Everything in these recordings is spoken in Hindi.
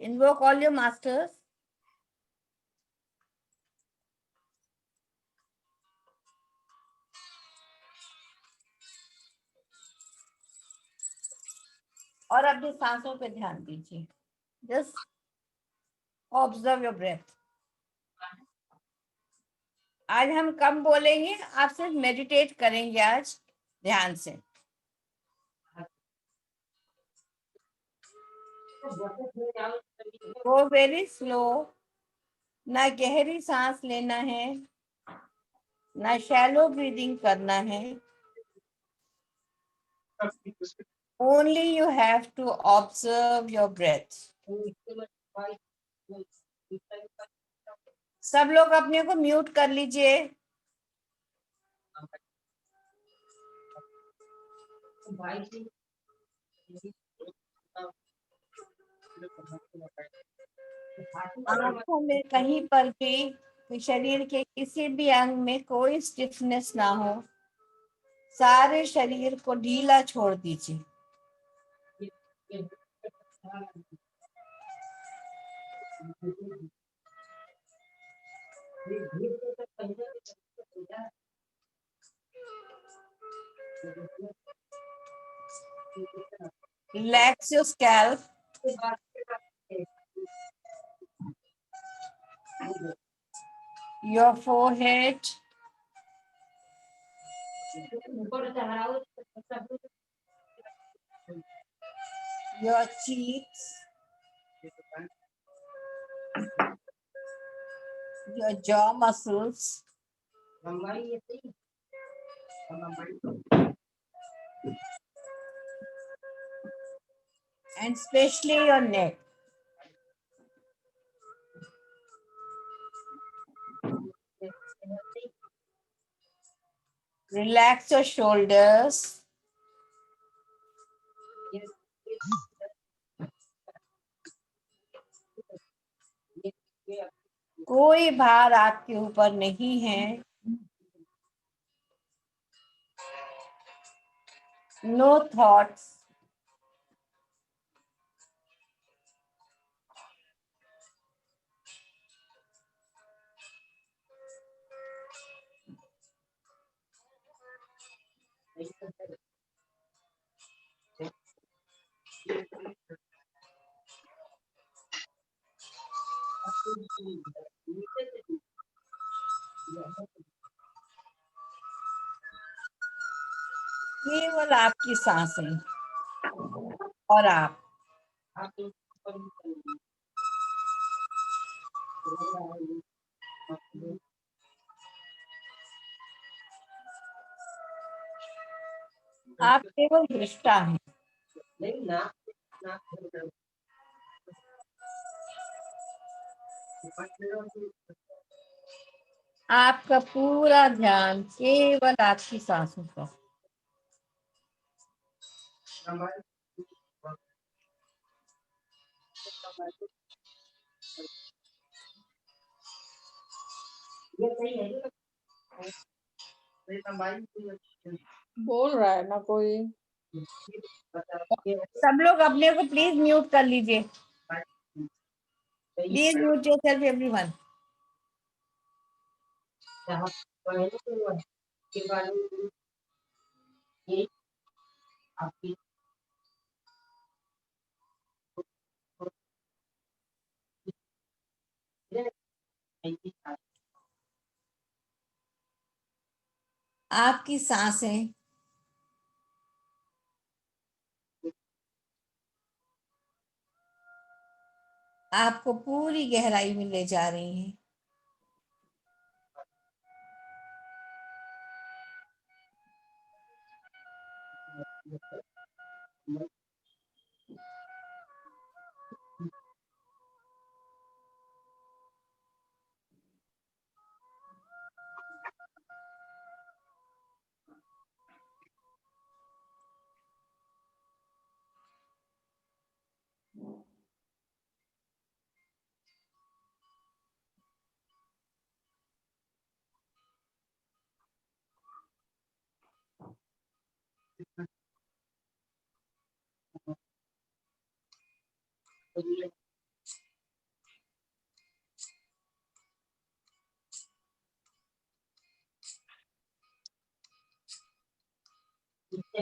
Invoke all your masters. और अपनी सांसों पे ध्यान दीजिए. Just observe your breath. आज हम कम बोलेंगे, आप सिर्फ मेडिटेट करेंगे आज ध्यान से. Go very slow. ना गहरी सांस लेना है, ना शैलो ब्रीदिंग करना है. Only you have to observe your breath. सब लोग अपने को म्यूट कर लीजिए. आंखों में कहीं पर भी, शरीर के किसी भी अंग में कोई स्टिफनेस ना हो. सारे शरीर को ढीला छोड़ दीजिए. Relax your scalp. Your forehead. Your cheeks. Your jaw muscles. And especially your neck. Relax your shoulders. कोई भार आपके ऊपर नहीं है. No thoughts. केवल आपकी सांसें और आप. आप केवल दृष्टा हैं. आपका पूरा ध्यान केवल आपकी सांसों पर. बोल रहा है ना कोई. सब लोग अपने को प्लीज म्यूट कर लीजिए. Please mute yourself everyone. आपकी सांसें आपको पूरी गहराई में ले जा रही हैं.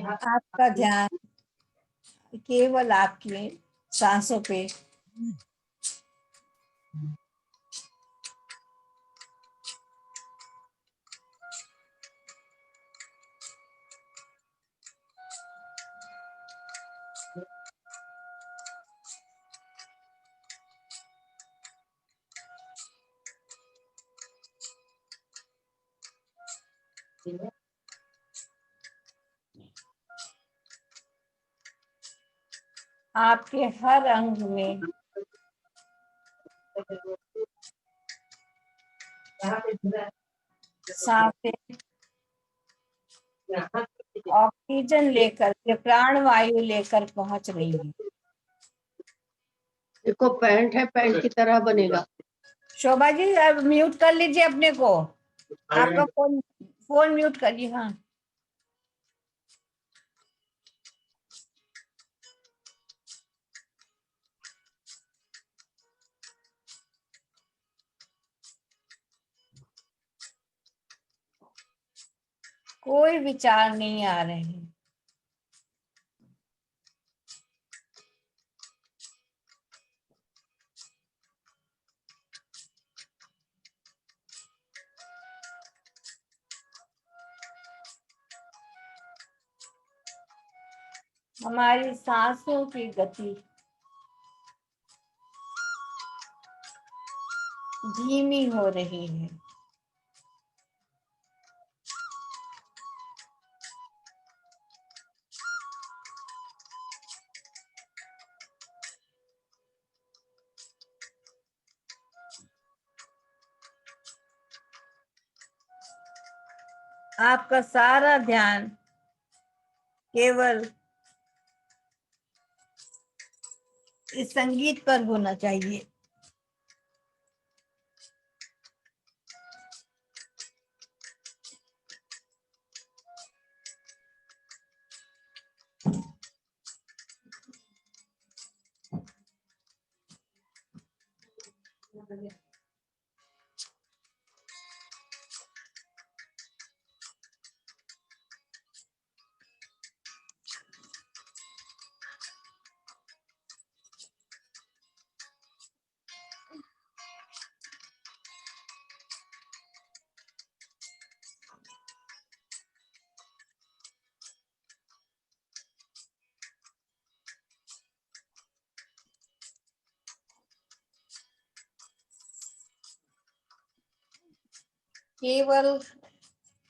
आपका ध्यान केवल आपके सांसों पे आपके हर अंग में सांसें ऑक्सीजन लेकर के प्राणवायु लेकर पहुंच रही है। देखो पैंट है, पैंट की तरह बनेगा। शोभा जी अब म्यूट कर लीजिए अपने को, आपका फोन म्यूट करिए। हाँ, कोई विचार नहीं आ रहे हैं। हमारी सांसों की गति धीमी हो रही है। आपका सारा ध्यान केवल इस संगीत पर होना चाहिए। केवल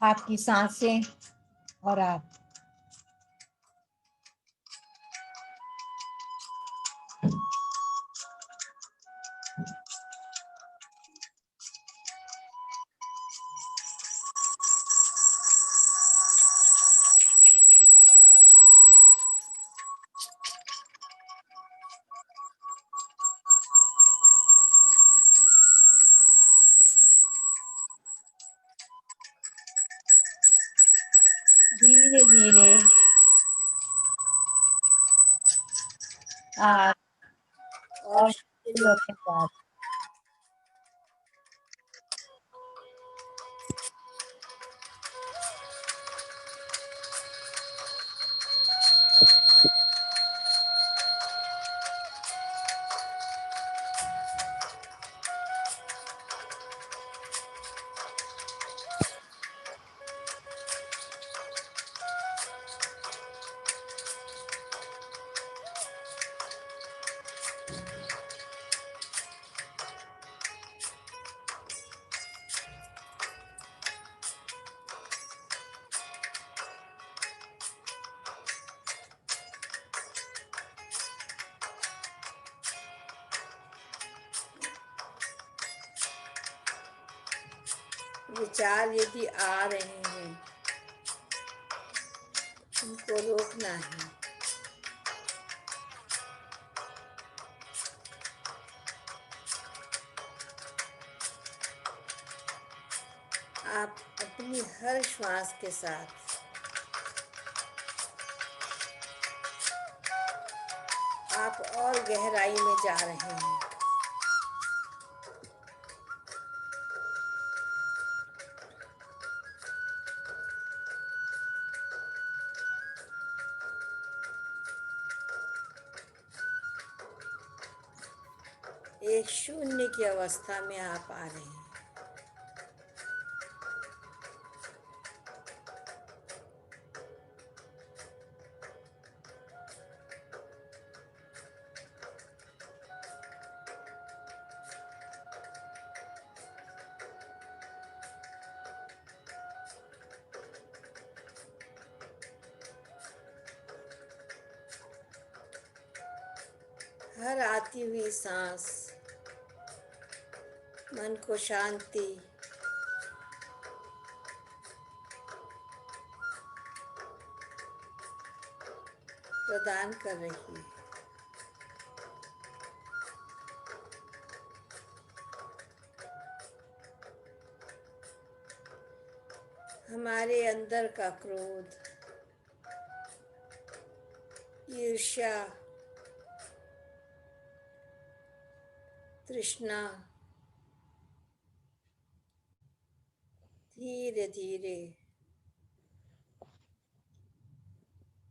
आपकी सांसें और आप। धीरे धीरे आप और शरीरों के साथ विचार यदि आ रहे हैं उनको रोकना है। आप अपनी हर श्वास के साथ आप और गहराई में जा रहे हैं। एक शून्य की अवस्था में आप आ रहे हैं। हर आती हुई सांस मन को शांति प्रदान कर रही है। हमारे अंदर का क्रोध, ईर्ष्या, तृष्णा धीरे धीरे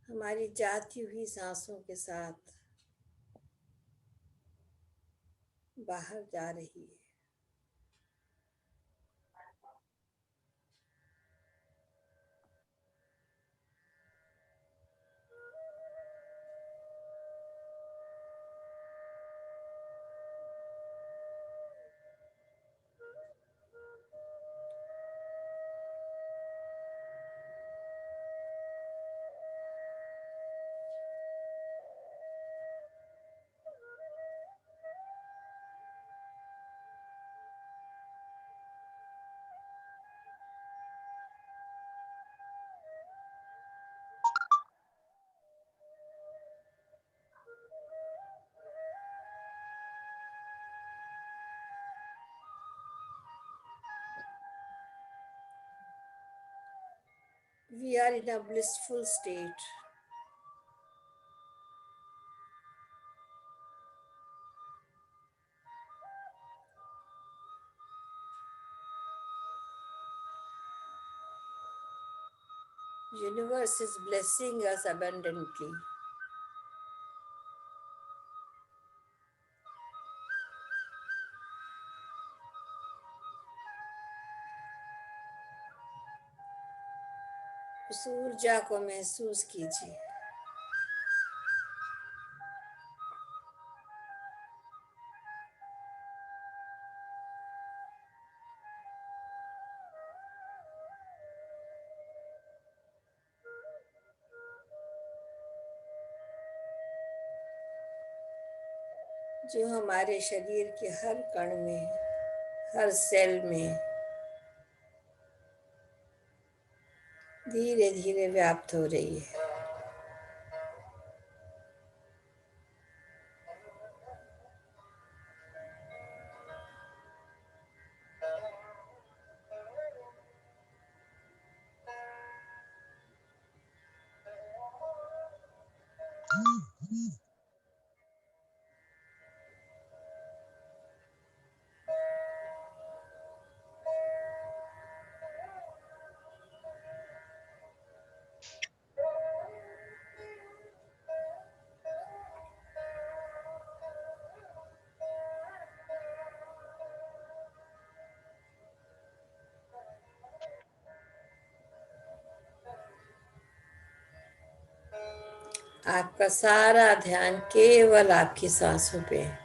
हमारी जाती हुई सांसों के साथ बाहर जा रही है। We are in a blissful state. Universe is blessing us abundantly. उस ऊर्जा को महसूस कीजिए। जो हमारे शरीर के हर कण में, हर सेल में धीरे धीरे व्याप्त हो रही है। आपका सारा ध्यान केवल आपकी सांसों पे है।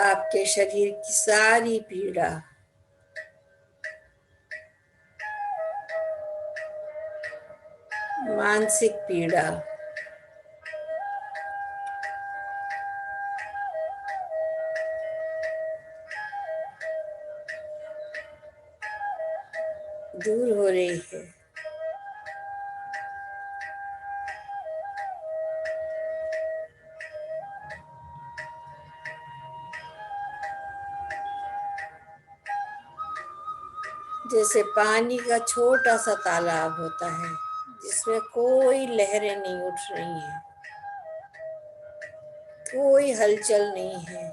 आपके शरीर की सारी पीड़ा मानसिक पीड़ा दूर हो रही है। जैसे पानी का छोटा सा तालाब होता है जिसमें कोई लहरें नहीं उठ रही हैं, कोई हलचल नहीं है।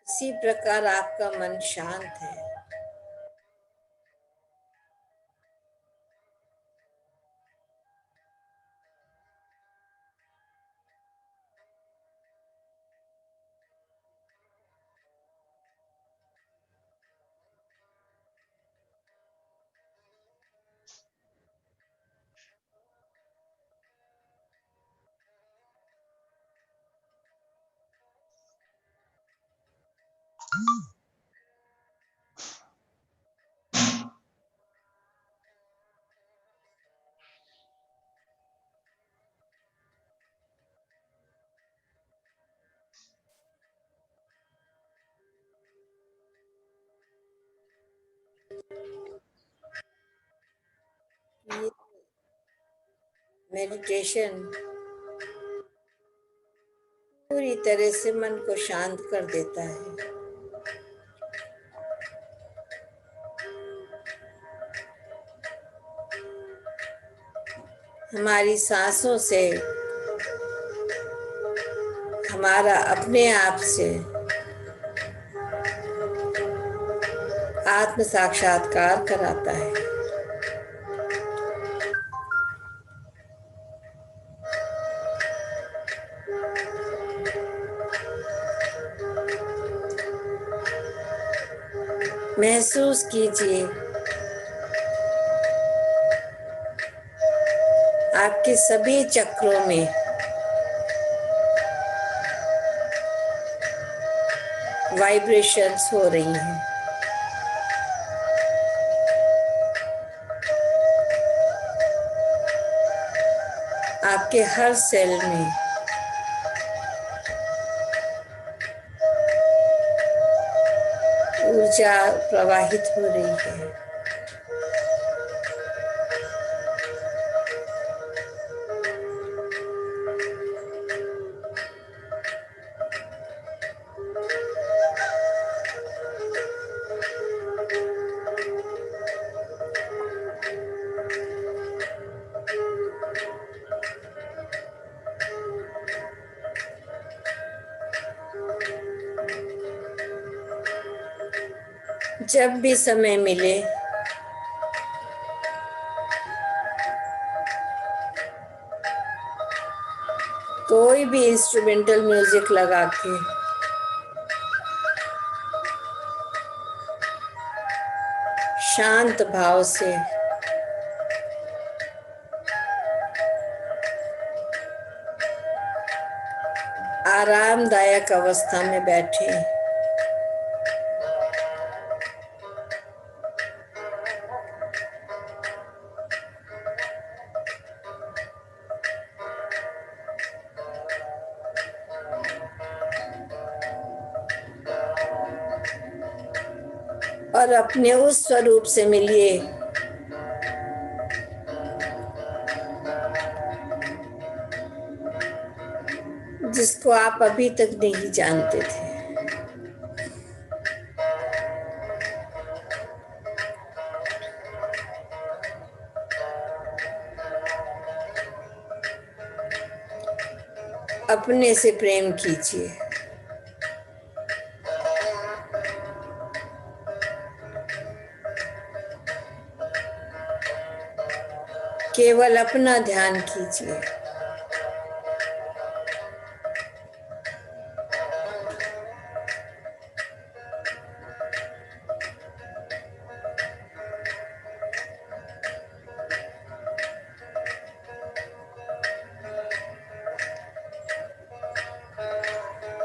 इसी प्रकार आपका मन शांत है। ये मेडिटेशन पूरी तरह से मन को शांत कर देता है। हमारी सांसों से, हमारा अपने आप से आत्म साक्षात्कार कराता है। महसूस कीजिए आपके सभी चक्रों में वाइब्रेशंस हो रही हैं। आपके हर सेल में ऊर्जा प्रवाहित हो रही है। जब भी समय मिले कोई भी इंस्ट्रूमेंटल म्यूजिक लगा के शांत भाव से आरामदायक अवस्था में बैठे। और अपने उस स्वरूप से मिलिए जिसको आप अभी तक नहीं जानते थे। अपने से प्रेम कीजिए। केवल अपना ध्यान कीजिए।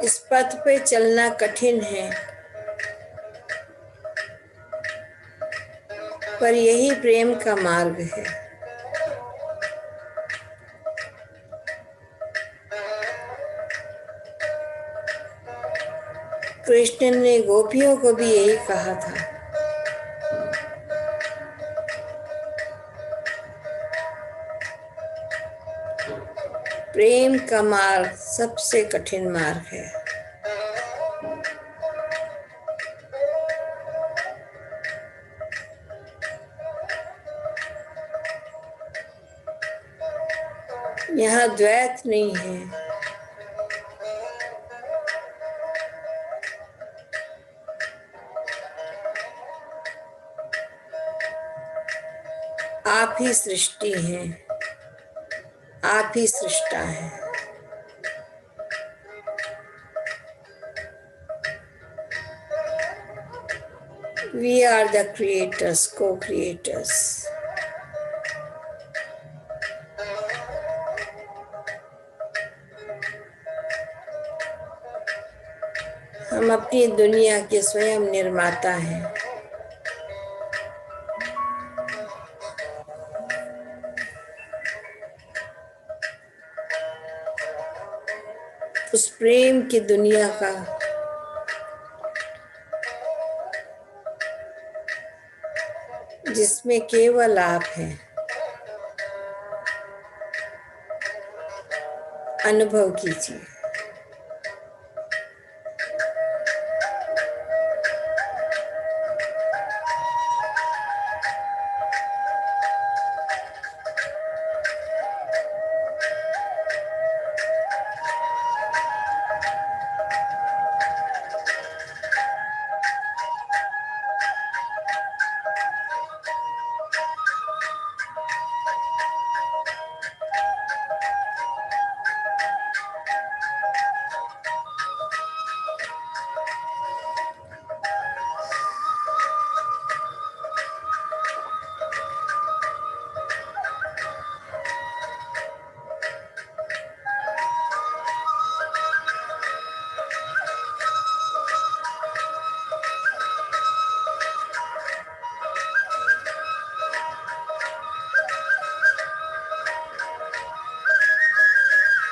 इस पथ पे चलना कठिन है, पर यही प्रेम का मार्ग है। कृष्ण ने गोपियों को भी यही कहा था। प्रेम का मार्ग सबसे कठिन मार्ग है। यहाँ द्वैत नहीं है। आप ही सृष्टि हैं, आप ही सृष्टा है। We are the creators, co-creators. हम अपनी दुनिया के स्वयं निर्माता हैं। उस प्रेम की दुनिया का जिसमें केवल आप हैं, अनुभव कीजिए।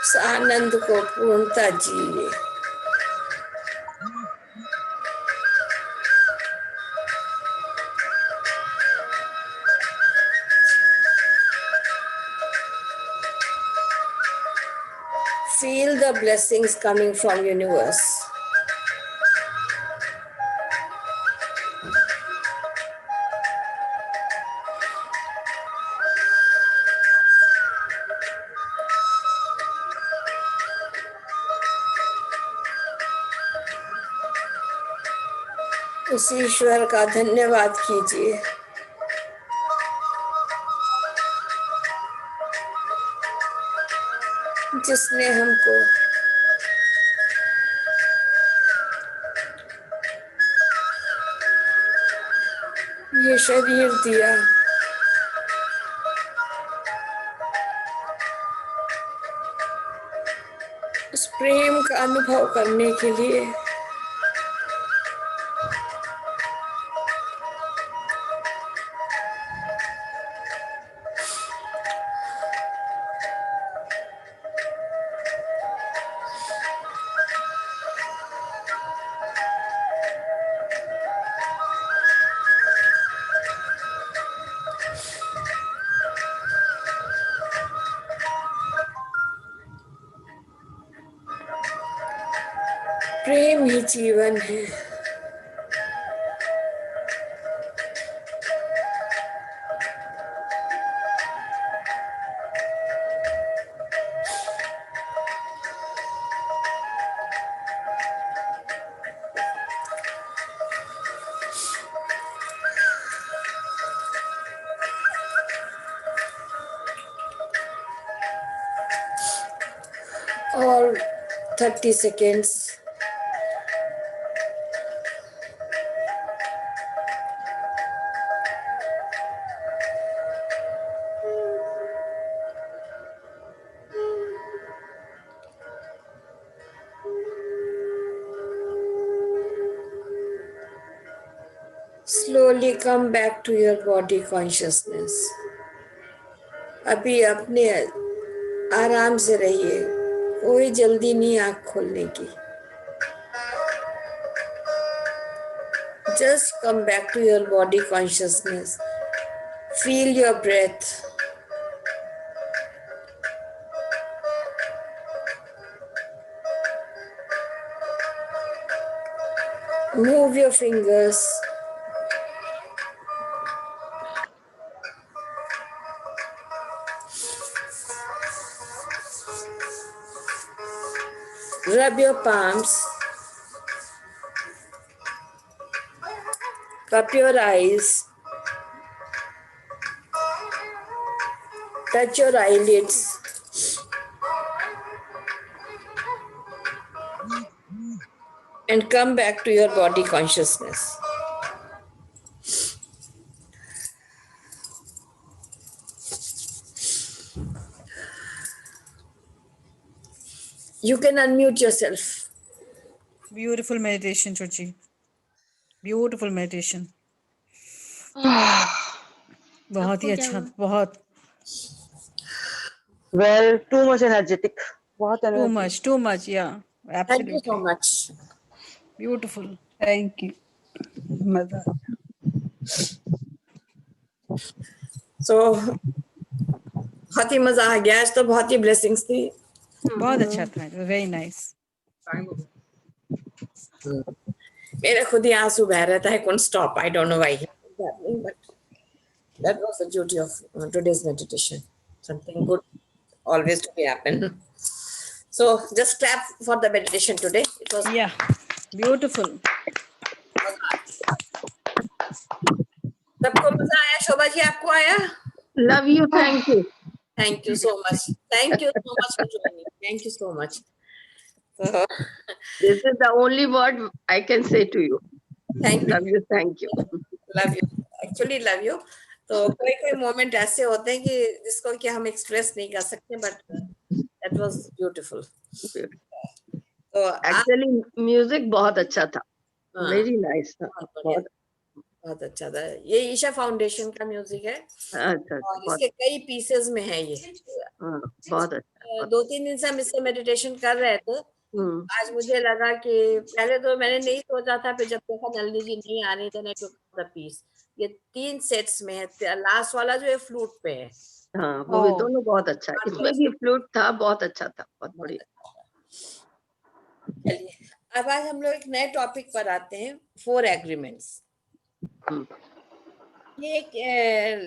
उस आनंद को पूर्णता जिए। Feel the blessings coming from universe. उस ईश्वर का धन्यवाद कीजिए जिसने हमको ये शरीर दिया, उस प्रेम का अनुभव करने के लिए। प्रेम ही जीवन है। और 30 seconds। Slowly come back to your body consciousness. अभी अपने आराम से रहिए, कोई जल्दी नहीं आँख खोलने की। Just come back to your body consciousness. Feel your breath. Move your fingers. rub your palms, cup your eyes, touch your eyelids, and come back to your body consciousness. You can unmute yourself. Beautiful meditation, Chochi. Beautiful meditation. बहुत ही अच्छा, बहुत. Well, too much energetic. बहुत energetic. Too much, yeah. Thank you Absolutely. so much. Beautiful. Thank you. मजा So, बहुत ही मजा आ गया आज तो, बहुत ही ब्लेसिंग्स थी. बहुत अच्छा था. Very nice. मेरा खुद ही आंसू बह रहा था. I couldn't stop. I don't know why. But that was the duty of today's meditation. Something good always to be happen. So just clap for the meditation today. It was Yeah. Beautiful. सबको मजा आया. शोभा जी, आपको आया? Love you, thank you. Thank you so much. Thank you so much for joining. Thank you so much. So, This is the only word I can say to you. thank you. Love you, thank you. Love you. Actually love you. तो कोई मोमेंट ऐसे होते हैं कि जिसको कि हम एक्सप्रेस नहीं कर सकते, बट that was beautiful. तो Actually, music बहुत अच्छा था. हाँ, Very nice था. बहुत बढ़िया, बहुत अच्छा था. ये ईशा फाउंडेशन का म्यूजिक है अच्छा, और बहुत इसके कई पीसेस में है ये. हाँ, बहुत अच्छा. 2-3 दिन से हम इससे मेडिटेशन कर रहे थे. आज मुझे लगा कि पहले तो मैंने नहीं सोचा था, फिर जब देखा नलिनी जी नहीं आ रही थी, नहीं तो पीस ये 3 सेट्स में है. लास्ट वाला जो है फ्लूट पे है. हाँ, वो भी दोनों बहुत अच्छा है. इसमें भी फ्लूट था, बहुत अच्छा था, बहुत बढ़िया. चलिए, अब आज हम लोग एक नए टॉपिक पर आते हैं. 4 एग्रीमेंट्स. ये एक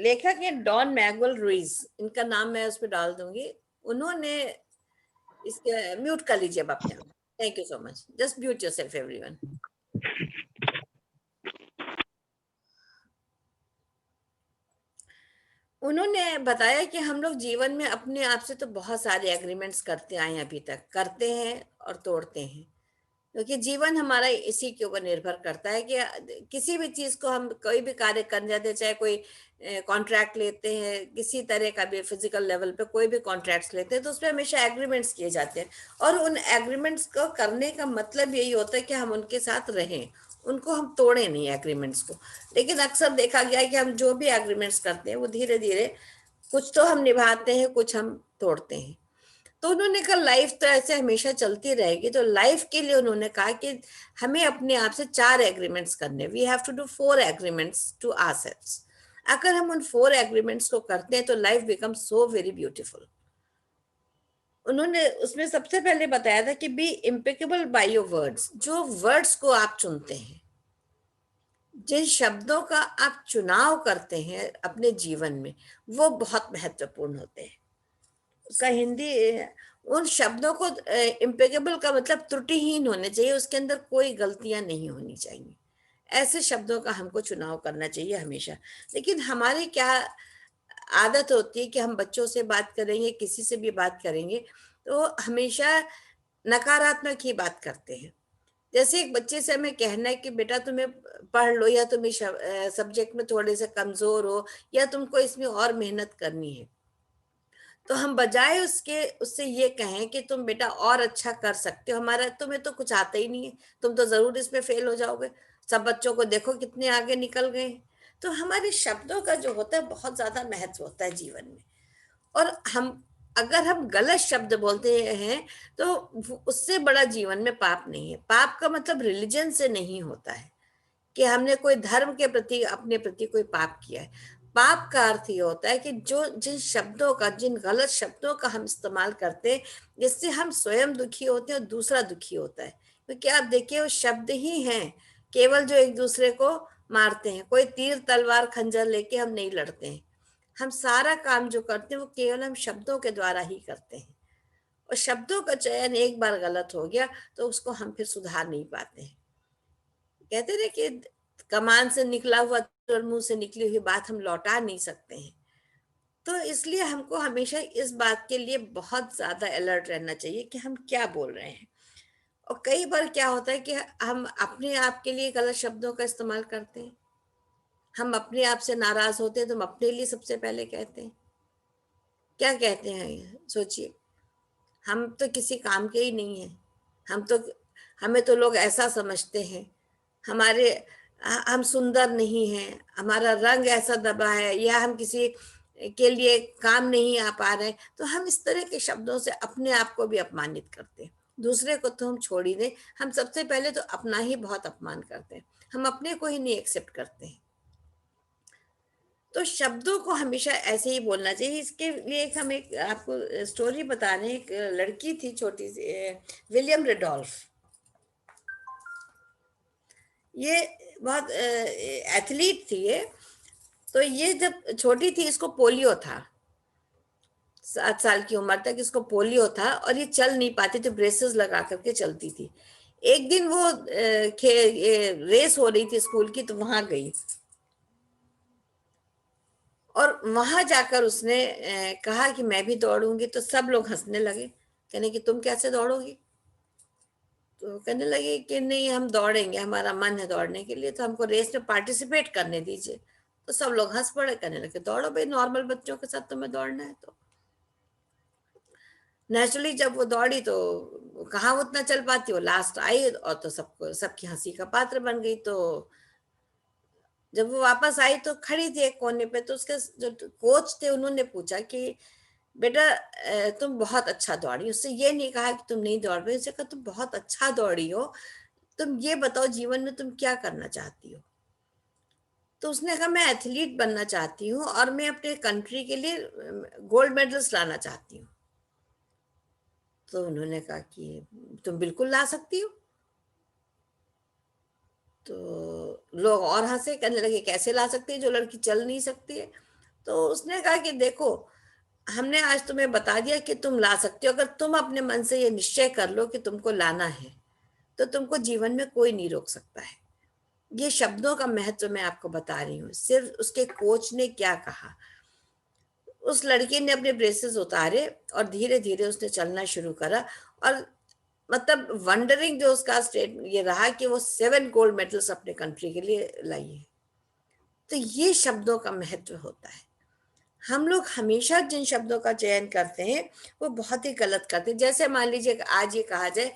लेखक है डॉन मैगुएल रुइज. इनका नाम मैं उस पर डाल दूंगी. उन्होंने इसके म्यूट कर लीजिए अब अपने आप. Thank you so much. Just mute yourself everyone. उन्होंने बताया कि हम लोग जीवन में अपने आप से तो बहुत सारे एग्रीमेंट्स करते आए हैं, अभी तक करते हैं और तोड़ते हैं, क्योंकि जीवन हमारा इसी के ऊपर निर्भर करता है कि किसी भी चीज को हम कोई भी कार्य करने जाते हैं, चाहे कोई कॉन्ट्रैक्ट लेते हैं, किसी तरह का भी फिजिकल लेवल पे कोई भी कॉन्ट्रैक्ट्स लेते हैं, तो उसमें हमेशा एग्रीमेंट्स किए जाते हैं. और उन एग्रीमेंट्स को करने का मतलब यही होता है कि हम उनके साथ रहें, उनको हम तोड़े नहीं एग्रीमेंट्स को. लेकिन अक्सर देखा गया है कि हम जो भी एग्रीमेंट्स करते हैं वो धीरे धीरे कुछ तो हम निभाते हैं, कुछ हम तोड़ते हैं. तो उन्होंने कहा लाइफ तो ऐसे हमेशा चलती रहेगी, तो लाइफ के लिए उन्होंने कहा कि हमें अपने आप से 4 एग्रीमेंट्स करने. We have to do 4 agreements to ourselves. अगर हम उन 4 एग्रीमेंट्स को करते हैं तो life become so very beautiful. उन्होंने उसमें सबसे पहले बताया था कि be impeccable by your words. जो वर्ड्स को आप चुनते हैं, जिन शब्दों का आप चुनाव करते हैं अपने जीवन में, वो बहुत महत्वपूर्ण होते हैं. उसका हिंदी, उन शब्दों को इम्पेकेबल का मतलब त्रुटिहीन होने चाहिए, उसके अंदर कोई गलतियां नहीं होनी चाहिए. ऐसे शब्दों का हमको चुनाव करना चाहिए हमेशा. लेकिन हमारी क्या आदत होती है कि हम बच्चों से बात करेंगे, किसी से भी बात करेंगे, तो हमेशा नकारात्मक ही बात करते हैं. जैसे एक बच्चे से हमें कहना है कि बेटा तुम्हें पढ़ लो, या तुम इस सब्जेक्ट में थोड़े से कमजोर हो, या तुमको इसमें और मेहनत करनी है, तो हम बजाय उससे ये कहें कि तुम बेटा और अच्छा कर सकते हो, हमारा तुम्हें तो कुछ आता ही नहीं है, तुम तो जरूर इसमें फेल हो जाओगे, सब बच्चों को देखो कितने आगे निकल गए. तो हमारे शब्दों का जो होता है बहुत ज्यादा महत्व होता है जीवन में. और अगर हम गलत शब्द बोलते हैं तो उससे बड़ा जीवन में पाप नहीं है. पाप का मतलब रिलीजन से नहीं होता है कि हमने कोई धर्म के प्रति, अपने प्रति कोई पाप किया है. पाप का अर्थ ये होता है कि जिन गलत शब्दों का हम इस्तेमाल करते हैं, जिससे हम स्वयं दुखी होते हैं और दूसरा दुखी होता है. क्योंकि आप देखिए, वो शब्द ही हैं केवल जो एक दूसरे को मारते हैं. कोई तीर तलवार खंजर लेके हम नहीं लड़ते हैं. हम सारा काम जो करते हैं वो केवल हम शब्दों के द्वारा ही करते हैं. और शब्दों का चयन एक बार गलत हो गया तो उसको हम फिर सुधार नहीं पाते हैं। कहते हैं कि कमान से निकला हुआ और मुंह से निकली हुई बात हम लौटा नहीं सकते हैं। तो इसलिए हमको हमेशा इस बात के लिए बहुत ज्यादा अलर्ट रहना चाहिए कि हम क्या बोल रहे हैं। और कई बार क्या होता है कि हम अपने आप के लिए गलत शब्दों का इस्तेमाल करते हैं। हम अपने आप से नाराज होते हैं तो हम अपने लिए सबसे पहले कहते हैं। क्या कहते हैं सोचिए, हम तो किसी काम के ही नहीं है। हमें तो लोग ऐसा समझते हैं, हम सुंदर नहीं हैं, हमारा रंग ऐसा दबा है, या हम किसी के लिए काम नहीं आ पा रहे, तो हम इस तरह के शब्दों से अपने आप को भी अपमानित करते हैं। दूसरे को तो हम छोड़ ही दें, हम सबसे पहले तो अपना ही बहुत अपमान करते हैं, हम अपने को ही नहीं एक्सेप्ट करते हैं। तो शब्दों को हमेशा ऐसे ही बोलना चाहिए। इसके लिए हम एक आपको स्टोरी बता रहे हैं। एक लड़की थी छोटी सी, विलियम रेडोल्फ। ये बहुत एथलीट थी ये। तो ये जब छोटी थी इसको पोलियो था, 7 साल की उम्र तक इसको पोलियो था और ये चल नहीं पाती थी, ब्रेसेस लगा करके चलती थी। एक दिन वो रेस हो रही थी स्कूल की, तो वहां गई और वहां जाकर उसने कहा कि मैं भी दौड़ूंगी। तो सब लोग हंसने लगे, कहने कि तुम कैसे दौड़ोगी। तो कहने लगे कि नहीं, हम दौड़ेंगे, हमारा मन है दौड़ने के लिए, तो हमको रेस में पार्टिसिपेट करने दीजिए। तो सब लोग हंस पड़े, कहने लगे दौड़ो भाई, नॉर्मल बच्चों के साथ तुम्हें दौड़ना है। तो नेचुरली जब वो दौड़ी तो कहाँ वो उतना चल पाती, वो लास्ट आई और तो सबकी हंसी का पात्र बन गई। तो जब वो वापस आई तो खड़ी थी एक कोने पे, तो उसके जो कोच थे उन्होंने पूछा कि बेटा तुम बहुत अच्छा दौड़ी। उससे ये नहीं कहा कि तुम नहीं दौड़ पाई, उससे कहा तुम बहुत अच्छा दौड़ी हो, तुम ये बताओ जीवन में तुम क्या करना चाहती हो। तो उसने कहा मैं एथलीट बनना चाहती हूँ और मैं अपने कंट्री के लिए गोल्ड मेडल्स लाना चाहती हूँ। तो उन्होंने कहा कि तुम बिल्कुल ला सकती हो। तो लोग और हंसे, कहने लगे कैसे ला सकती है जो लड़की चल नहीं सकती है। तो उसने कहा कि देखो, हमने आज तुम्हें बता दिया कि तुम ला सकती हो। अगर तुम अपने मन से ये निश्चय कर लो कि तुमको लाना है, तो तुमको जीवन में कोई नहीं रोक सकता है। ये शब्दों का महत्व मैं आपको बता रही हूँ। सिर्फ उसके कोच ने क्या कहा, उस लड़की ने अपने ब्रेसेस उतारे और धीरे धीरे उसने चलना शुरू करा। और मतलब वंडरिंग जो उसका स्टेट ये रहा कि वो 7 गोल्ड मेडल्स अपने कंट्री के लिए लाई है। तो ये शब्दों का महत्व होता है। हम लोग हमेशा जिन शब्दों का चयन करते हैं वो बहुत ही गलत करते हैं। जैसे मान लीजिए आज ये कहा जाए,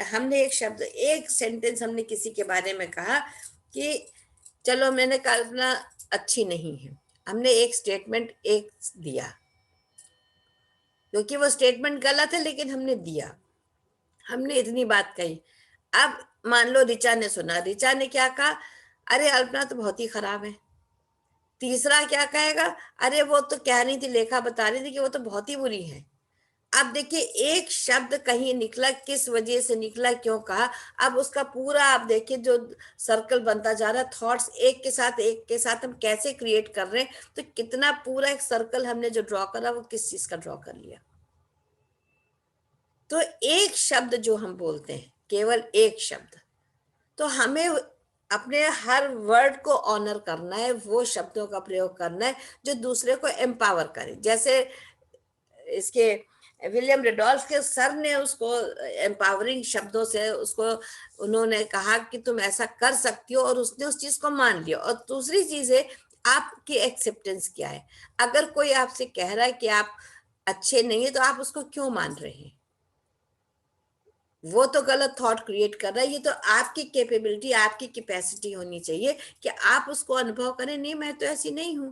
हमने एक शब्द, एक सेंटेंस हमने किसी के बारे में कहा कि चलो मैंने कल्पना अच्छी नहीं है, हमने एक स्टेटमेंट एक दिया, क्योंकि वो स्टेटमेंट गलत है लेकिन हमने दिया, हमने इतनी बात कही। अब मान लो रिचा ने सुना, रिचा ने क्या कहा, अरे अल्पना तो बहुत ही खराब है। तीसरा क्या कहेगा, अरे वो तो कह रही थी, लेखा बता रही थी कि वो तो बहुत ही बुरी है। अब देखिए एक शब्द कहीं निकला, किस वजह से निकला, क्यों कहा, अब उसका पूरा आप देखिए जो सर्कल बनता जा रहा है, थॉट्स एक के साथ हम कैसे क्रिएट कर रहे हैं। तो कितना पूरा एक सर्कल हमने जो ड्रॉ करा वो किस चीज का ड्रॉ कर लिया। तो एक शब्द जो हम बोलते हैं, केवल एक शब्द, तो हमें अपने हर वर्ड को ऑनर करना है, वो शब्दों का प्रयोग करना है जो दूसरे को एम्पावर करे। जैसे इसके विलियम रेडोल्फ के सर ने उसको एम्पावरिंग शब्दों से उसको उन्होंने कहा कि तुम ऐसा कर सकती हो, और उसने उस चीज को मान लिया। और दूसरी चीज है आपकी एक्सेप्टेंस क्या है। अगर कोई आपसे कह रहा है कि आप अच्छे नहीं है, तो आप उसको क्यों मान रहे हैं। वो तो गलत थॉट क्रिएट कर रहा है। ये तो आपकी कैपेबिलिटी, आपकी कैपेसिटी होनी चाहिए कि आप उसको अनुभव करें, नहीं मैं तो ऐसी नहीं हूं,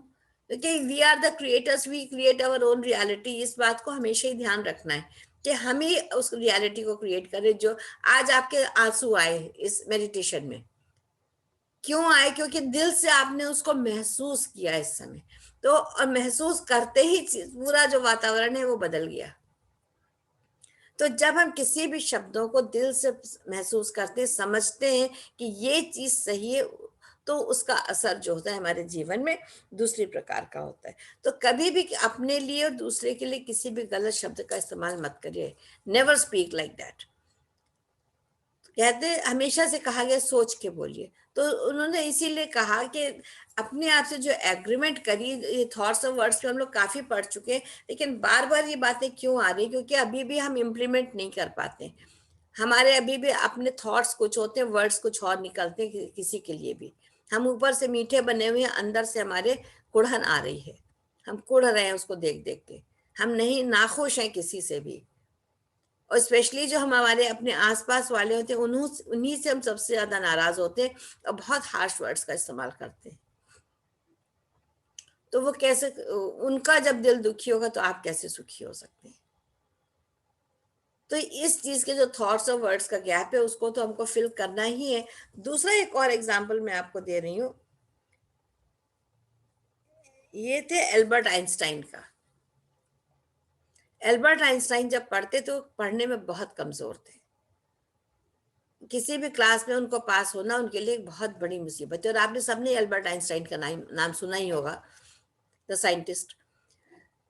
क्योंकि we are the creators, we create our own reality. इस बात को हमेशा ही ध्यान रखना है कि हम ही उस रियलिटी को क्रिएट करें। जो आज आपके आंसू आए इस मेडिटेशन में, क्यों आए, क्योंकि दिल से आपने उसको महसूस किया इस समय। तो और महसूस करते ही पूरा जो वातावरण है वो बदल गया। तो जब हम किसी भी शब्दों को दिल से महसूस करते हैं, समझते हैं कि ये चीज सही है, तो उसका असर जो होता है हमारे जीवन में दूसरी प्रकार का होता है। तो कभी भी अपने लिए और दूसरे के लिए किसी भी गलत शब्द का इस्तेमाल मत करिए। Never speak like that. कहते हमेशा से कहा गया सोच के बोलिए, तो उन्होंने इसीलिए कहा कि अपने आप से जो एग्रीमेंट करी। ये थॉट्स और वर्ड्स पे हम लोग काफी पढ़ चुके हैं, लेकिन बार बार ये बातें क्यों आ रही, क्योंकि अभी भी हम इम्प्लीमेंट नहीं कर पाते। हमारे अभी भी अपने थॉट्स कुछ होते हैं, वर्ड्स कुछ और निकलते हैं किसी के लिए भी। हम ऊपर से मीठे बने हुए हैं, अंदर से हमारे कुड़हन आ रही है, हम कुड़ रहे हैं उसको देख देख के। हम नहीं नाखुश हैं किसी से भी, और स्पेशली जो हम हमारे अपने आसपास वाले होते हैं उन्हीं से हम सबसे ज्यादा नाराज होते हैं और बहुत हार्श वर्ड्स का इस्तेमाल करते हैं। तो वो कैसे, उनका जब दिल दुखी होगा तो आप कैसे सुखी हो सकते हैं। तो इस चीज के जो थॉट्स और वर्ड्स का गैप है उसको तो हमको फिल करना ही है। दूसरा एक और एग्जांपल मैं आपको दे रही हूँ, ये थे एल्बर्ट आइंस्टाइन का। एल्बर्ट आइंस्टाइन जब पढ़ते तो पढ़ने में बहुत कमजोर थे। किसी भी क्लास में उनको पास होना उनके लिए एक बहुत बड़ी मुसीबत है। और आपने सबने एल्बर्ट आइंस्टाइन का नाम सुना ही होगा, द साइंटिस्ट।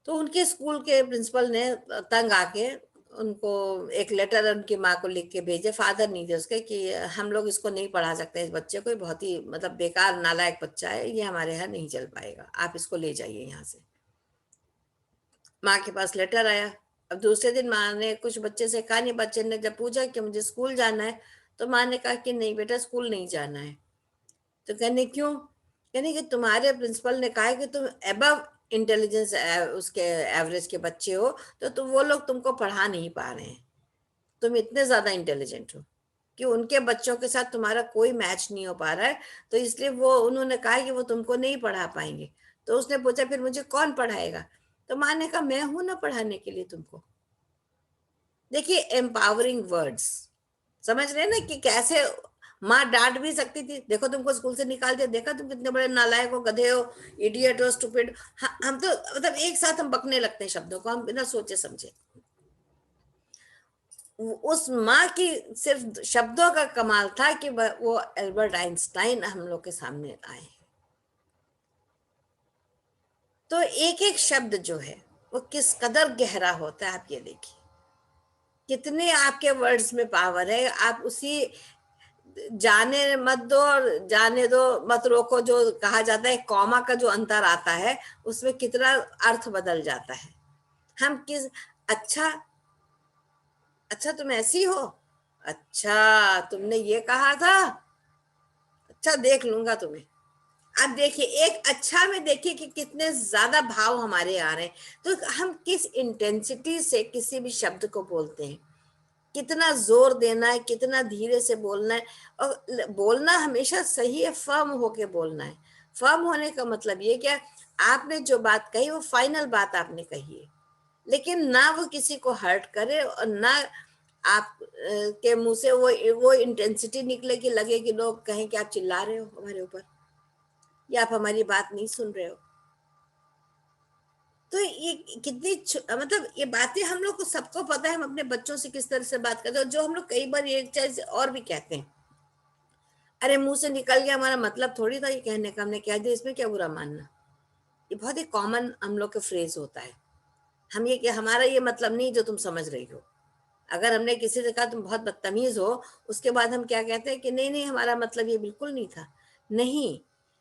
तो उनके स्कूल के प्रिंसिपल ने तंग आके उनको एक लेटर उनकी माँ को लिख के भेजे, फादर नहीं थे उसके, कि हम लोग इसको नहीं पढ़ा सकते, इस बच्चे को बहुत ही मतलब बेकार नालायक बच्चा है, ये हमारे यहाँ नहीं चल पाएगा, आप इसको ले जाइए यहाँ से। माँ के पास लेटर आया। अब दूसरे दिन माँ ने कुछ बच्चे से कहा नहीं, बच्चे ने जब पूछा कि मुझे स्कूल जाना है, तो माँ ने कहा कि नहीं बेटा स्कूल नहीं जाना है। तो कहने क्यों? कहने कि तुम्हारे प्रिंसिपल ने कहा है कि तुम अबव इंटेलिजेंस उसके एवरेज के बच्चे हो, तो वो लोग तुमको पढ़ा नहीं पा रहे हैं, तुम इतने ज्यादा इंटेलिजेंट हो कि उनके बच्चों के साथ तुम्हारा कोई मैच नहीं हो पा रहा है, तो इसलिए वो उन्होंने कहा कि वो तुमको नहीं पढ़ा पाएंगे। तो उसने पूछा फिर मुझे कौन पढ़ाएगा? तो माँ ने कहा मैं हूं ना पढ़ाने के लिए तुमको। देखिए एम्पावरिंग वर्ड्स, समझ रहे हैं ना कि कैसे माँ डांट भी सकती थी, देखो तुमको स्कूल से निकाल दिया, देखा तुम कितने बड़े नालायक हो, गधे हो, इडियट हो, स्टूपिड। हम तो मतलब एक साथ हम बकने लगते हैं शब्दों को, हम बिना सोचे समझे। उस माँ की सिर्फ शब्दों का कमाल था कि वो एल्बर्ट आइंस्टाइन हम लोग के सामने आए। तो एक एक शब्द जो है वो किस कदर गहरा होता है, आप ये देखिए कितने आपके वर्ड्स में पावर है। आप उसी जाने मत दो और जाने दो मत रोको जो कहा जाता है, कॉमा का जो अंतर आता है उसमें कितना अर्थ बदल जाता है। हम किस अच्छा अच्छा तुम ऐसी हो, अच्छा तुमने ये कहा था, अच्छा देख लूंगा तुम्हें। अब देखिए एक अच्छा में देखिए कि कितने ज्यादा भाव हमारे आ रहे हैं। तो हम किस इंटेंसिटी से किसी भी शब्द को बोलते हैं, कितना जोर देना है, कितना धीरे से बोलना है। और बोलना हमेशा सही है, फर्म होके बोलना है। फर्म होने का मतलब ये क्या, आपने जो बात कही वो फाइनल बात आपने कही है, लेकिन ना वो किसी को हर्ट करे और ना आप के मुंह से वो इंटेंसिटी निकले कि लगे कि लोग कहें कि आप चिल्ला रहे हो हमारे ऊपर या आप हमारी बात नहीं सुन रहे हो। तो ये कितनी मतलब ये बातें हम लोग को सबको पता है, हम अपने बच्चों से किस तरह से बात करते हैं। जो हम लोग कई बार एक चीज और भी कहते हैं, अरे मुंह से निकल गया, हमारा मतलब थोड़ी था ये कहने का, हमने कह दिया, इसमें क्या बुरा मानना। ये बहुत ही कॉमन हम लोग का फ्रेज होता है। हम ये कि हमारा ये मतलब नहीं जो तुम समझ रही हो। अगर हमने किसी से कहा तुम बहुत बदतमीज हो, उसके बाद हम क्या कहते हैं कि नहीं नहीं हमारा मतलब ये बिल्कुल नहीं था। नहीं,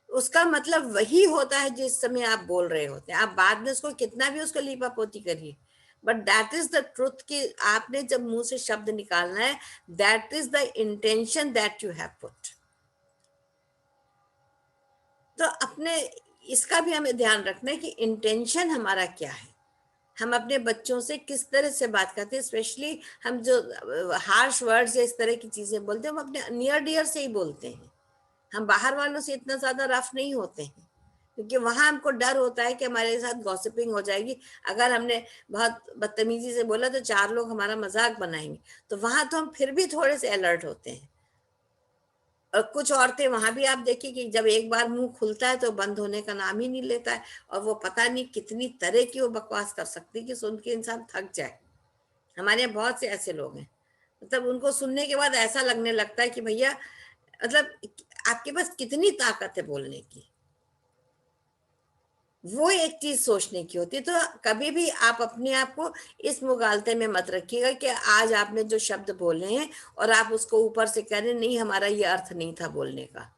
उसका मतलब वही होता है जिस समय आप बोल रहे होते हैं। आप बाद में उसको कितना भी उसको लीपापोती करिए, but that is the truth कि आपने जब मुंह से शब्द निकालना है, that is the intention that you have put. तो अपने इसका भी हमें ध्यान रखना है कि इंटेंशन हमारा क्या है। हम अपने बच्चों से किस तरह से बात करते हैं, स्पेशली हम जो हार्श वर्ड्स या इस तरह की चीजें बोलते हैं, हम अपने नियर डियर से ही बोलते हैं। हम बाहर वालों से इतना ज्यादा रफ नहीं होते हैं, क्योंकि वहां हमको डर होता है कि हमारे साथ गॉसिपिंग हो जाएगी। अगर हमने बहुत बदतमीजी से बोला तो 4 लोग हमारा मजाक बनाएंगे, तो वहां तो हम फिर भी थोड़े से अलर्ट होते हैं। और कुछ औरतें वहां भी आप देखिए कि जब एक बार मुंह खुलता है तो बंद होने का नाम ही नहीं लेता है, और वो पता नहीं कितनी तरह की वो बकवास कर सकती है कि सुन के इंसान थक जाए। हमारे यहाँ बहुत से ऐसे लोग हैं, मतलब उनको सुनने के बाद ऐसा लगने लगता है कि भैया मतलब आपके पास कितनी ताकत है बोलने की, वो एक चीज सोचने की होती है। तो कभी भी आप अपने आप को इस मुगालते में मत रखिएगा कि आज आपने जो शब्द बोले हैं और आप उसको ऊपर से कह रहे हैं, नहीं हमारा ये अर्थ नहीं था बोलने का।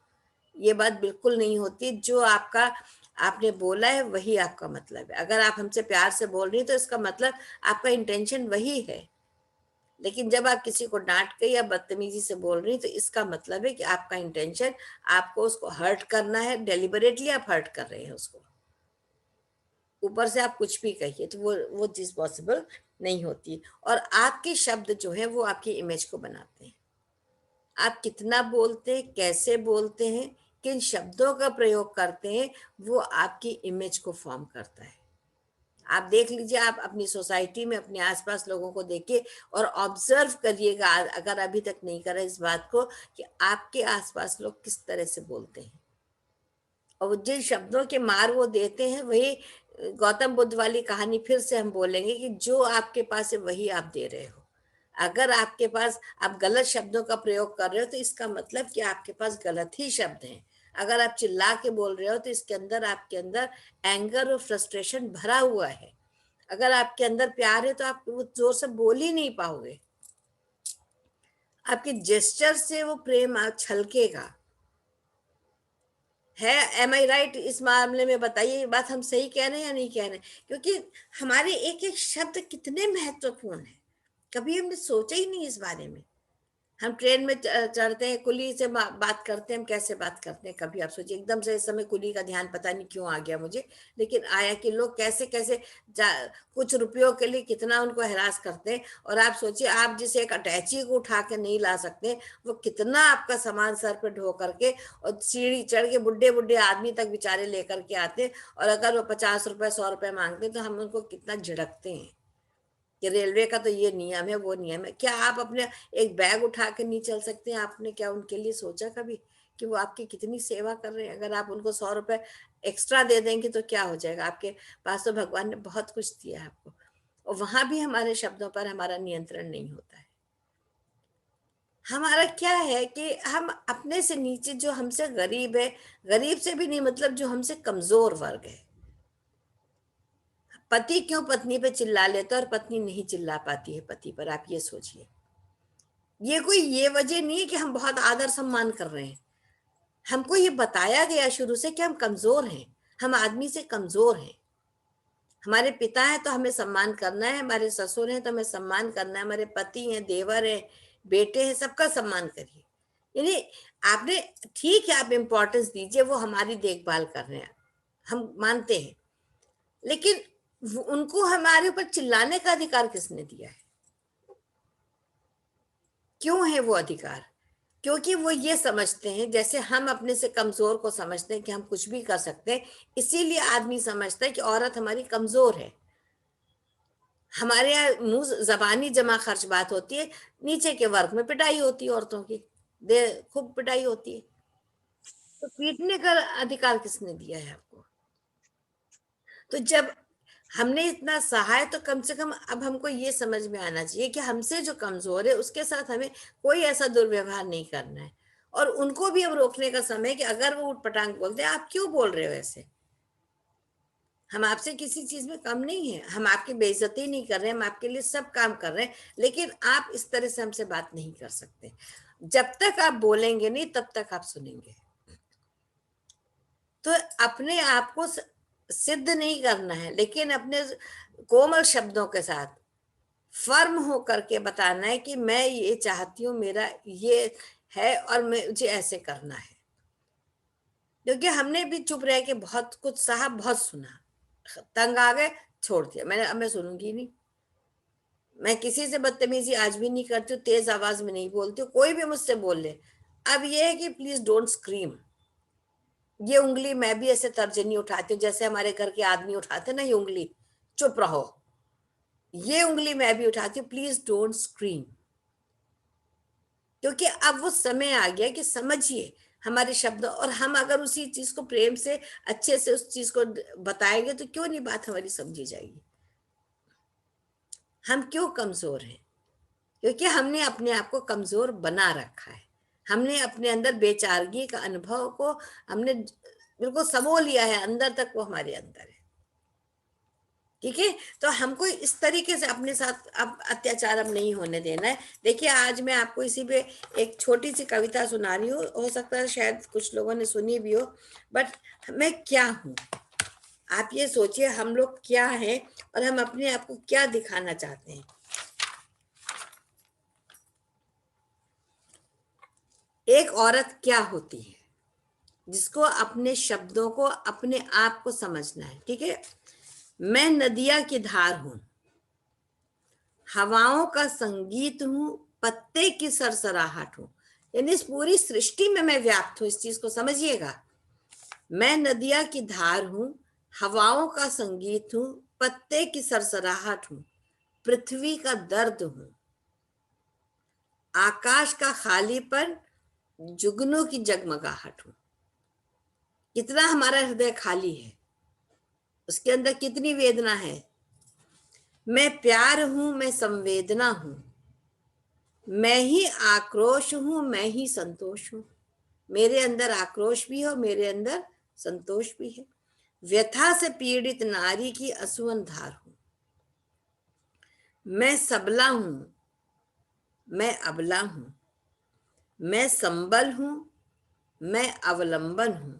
ये बात बिल्कुल नहीं होती। जो आपका आपने बोला है वही आपका मतलब है। अगर आप हमसे प्यार से बोल रही हैं तो इसका मतलब आपका इंटेंशन वही है। लेकिन जब आप किसी को डांट के या बदतमीजी से बोल रही हैं तो इसका मतलब है कि आपका इंटेंशन आपको उसको हर्ट करना है, डेलिबरेटली आप हर्ट कर रहे हैं उसको। ऊपर से आप कुछ भी कहिए तो वो चीज पॉसिबल नहीं होती। और आपके शब्द जो है वो आपकी इमेज को बनाते हैं। आप कितना बोलते हैं, कैसे बोलते हैं, किन शब्दों का प्रयोग करते हैं, वो आपकी इमेज को फॉर्म करता है। आप देख लीजिए, आप अपनी सोसाइटी में अपने आसपास लोगों को देखिए और ऑब्जर्व करिएगा, अगर अभी तक नहीं करा इस बात को, कि आपके आसपास लोग किस तरह से बोलते हैं और जिन शब्दों के मार वो देते हैं, वही गौतम बुद्ध वाली कहानी फिर से हम बोलेंगे कि जो आपके पास है वही आप दे रहे हो। अगर आपके पास आप गलत शब्दों का प्रयोग कर रहे हो तो इसका मतलब कि आपके पास गलत ही शब्द हैं। अगर आप चिल्ला के बोल रहे हो तो इसके अंदर आपके अंदर एंगर और फ्रस्ट्रेशन भरा हुआ है। अगर आपके अंदर प्यार है तो आप वो जोर से बोल ही नहीं पाओगे। आपके जेस्चर से वो प्रेम छलकेगा। है, एम आई राइट? इस मामले में बताइए, ये बात हम सही कह रहे हैं या नहीं कह रहे हैं? क्योंकि हमारे एक एक शब्द कितने महत्वपूर्ण है, कभी हमने सोचा ही नहीं इस बारे में। हम ट्रेन में चढ़ते हैं, कुली से बात करते हैं, हम कैसे बात करते हैं, कभी आप सोचिए। एकदम से इस समय कुली का ध्यान पता नहीं क्यों आ गया मुझे, लेकिन आया कि लोग कैसे कैसे कुछ रुपयों के लिए कितना उनको हरास करते हैं। और आप सोचिए, आप जिसे एक अटैची को उठा के नहीं ला सकते, वो कितना आपका सामान सर पे ढो करके और सीढ़ी चढ़ के बुढ़े बुढ़े आदमी तक बेचारे लेकर के आते हैं। और अगर वो 50 रुपए 100 रुपए मांगते हैं तो हम उनको कितना झिड़कते हैं कि रेलवे का तो ये नियम है, वो नियम है। क्या आप अपने एक बैग उठा के नहीं चल सकते? आपने क्या उनके लिए सोचा कभी कि वो आपकी कितनी सेवा कर रहे हैं? अगर आप उनको 100 रुपए एक्स्ट्रा दे देंगे तो क्या हो जाएगा? आपके पास तो भगवान ने बहुत कुछ दिया है आपको। और वहां भी हमारे शब्दों पर हमारा नियंत्रण नहीं होता है। हमारा क्या है कि हम अपने से नीचे, जो हमसे गरीब है, गरीब से भी नहीं, मतलब जो हमसे कमजोर वर्ग है, पति क्यों पत्नी पे चिल्ला लेता है और पत्नी नहीं चिल्ला पाती है पति पर? आप ये सोचिए। ये कोई ये वजह नहीं है कि हम बहुत आदर सम्मान कर रहे हैं। हमको ये बताया गया शुरू से कि हम कमजोर हैं, हम आदमी से कमजोर हैं। हमारे पिता हैं तो हमें सम्मान करना है, हमारे ससुर हैं तो हमें सम्मान करना है, हमारे पति हैं, देवर हैं, बेटे हैं, सबका सम्मान करिए। यानी आपने, ठीक है, आप इंपॉर्टेंस दीजिए, वो हमारी देखभाल कर रहे हैं, हम मानते हैं, लेकिन उनको हमारे ऊपर चिल्लाने का अधिकार किसने दिया है? क्यों है वो अधिकार? क्योंकि वो ये समझते हैं, जैसे हम अपने से कमजोर को समझते हैं कि हम कुछ भी कर सकते हैं, इसीलिए आदमी समझता है कि औरत हमारी कमजोर है। हमारे यहाँ मुंह जबानी जमा खर्च बात होती है, नीचे के वर्ग में पिटाई होती है औरतों की, खूब पिटाई होती है। तो पीटने का अधिकार किसने दिया है आपको? तो जब हमने इतना सहा है तो कम से कम अब हमको ये समझ में आना चाहिए कि हमसे जो कमजोर है उसके साथ हमें कोई ऐसा दुर्व्यवहार नहीं करना है। और उनको भी अब रोकने का समय है कि अगर वो उठपटांग बोलते हैं, आप क्यों बोल रहे हो ऐसे? हम आपसे किसी चीज में कम नहीं है, हम आपकी बेइज्जती नहीं कर रहे हैं, हम आपके लिए सब काम कर रहे हैं, लेकिन आप इस तरह से हमसे बात नहीं कर सकते। जब तक आप बोलेंगे नहीं तब तक आप सुनेंगे। तो अपने आप को सिद्ध नहीं करना है, लेकिन अपने कोमल शब्दों के साथ फर्म हो करके बताना है कि मैं ये चाहती हूँ, मेरा ये है और मुझे ऐसे करना है। क्योंकि हमने भी चुप रह के बहुत कुछ सहा, बहुत सुना, तंग आ गए, छोड़ दिया। अब मैं सुनूंगी नहीं। मैं किसी से बदतमीजी आज भी नहीं करती हूँ, तेज आवाज में नहीं बोलती हूँ, कोई भी मुझसे बोल ले। अब ये है कि प्लीज डोंट स्क्रीम। ये उंगली मैं भी ऐसे तर्जनी उठाती हूँ, जैसे हमारे घर के आदमी उठाते ना ये उंगली, चुप रहो, ये उंगली मैं भी उठाती हूँ, प्लीज डोंट स्क्रीम। क्योंकि अब वो समय आ गया कि समझिए हमारे शब्द, और हम अगर उसी चीज को प्रेम से अच्छे से उस चीज को बताएंगे तो क्यों नहीं बात हमारी समझी जाएगी। हम क्यों कमजोर हैं? क्योंकि हमने अपने आप को कमजोर बना रखा है। हमने अपने अंदर बेचारगी का अनुभव को हमने बिल्कुल समो लिया है, अंदर तक वो हमारे अंदर है। ठीक है, तो हमको इस तरीके से अपने साथ अब अत्याचार अब नहीं होने देना है। देखिए, आज मैं आपको इसी पे एक छोटी सी कविता सुना रही हूँ, हो सकता है शायद कुछ लोगों ने सुनी भी हो, बट मैं क्या हूँ, आप ये सोचिए हम लोग क्या है और हम अपने आप को क्या दिखाना चाहते हैं। एक औरत क्या होती है, जिसको अपने शब्दों को, अपने आप को समझना है। ठीक है, मैं नदिया की धार हूं, हवाओं का संगीत हूं, पत्ते की सरसराहट हूं। यानी इस पूरी सृष्टि में मैं व्याप्त हूं, इस चीज को समझिएगा। मैं नदिया की धार हूं, हवाओं का संगीत हूं, पत्ते की सरसराहट हूं, पृथ्वी का दर्द हूं, आकाश का खालीपन, जुगनू की जगमगाहट हूं। कितना हमारा हृदय खाली है, उसके अंदर कितनी वेदना है। मैं प्यार हूं, मैं संवेदना हूं, मैं ही आक्रोश हूं, मैं ही संतोष हूं। मेरे अंदर आक्रोश भी है, मेरे अंदर संतोष भी है। व्यथा से पीड़ित नारी की असुवन धार हूं, मैं सबला हूं, मैं अबला हूं, मैं संबल हूं, मैं अवलंबन हूं,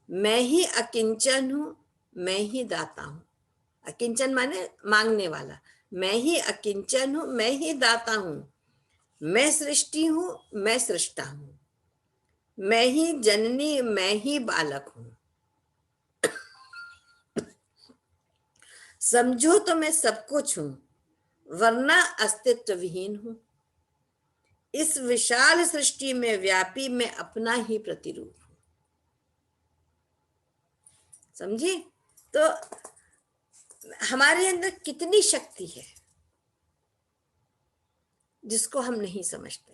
मैं ही अकिंचन हूं, मैं ही दाता हूं। अकिंचन माने मांगने वाला। मैं ही अकिंचन हूं, मैं ही दाता हूं, मैं सृष्टि हूं, मैं सृष्टा हूं, मैं ही जननी, मैं ही बालक हूं। समझो तो मैं सब कुछ हूं, वरना अस्तित्व विहीन हूं। इस विशाल सृष्टि में व्यापी मैं अपना ही प्रतिरूप हूं। समझी? तो हमारे अंदर कितनी शक्ति है जिसको हम नहीं समझते।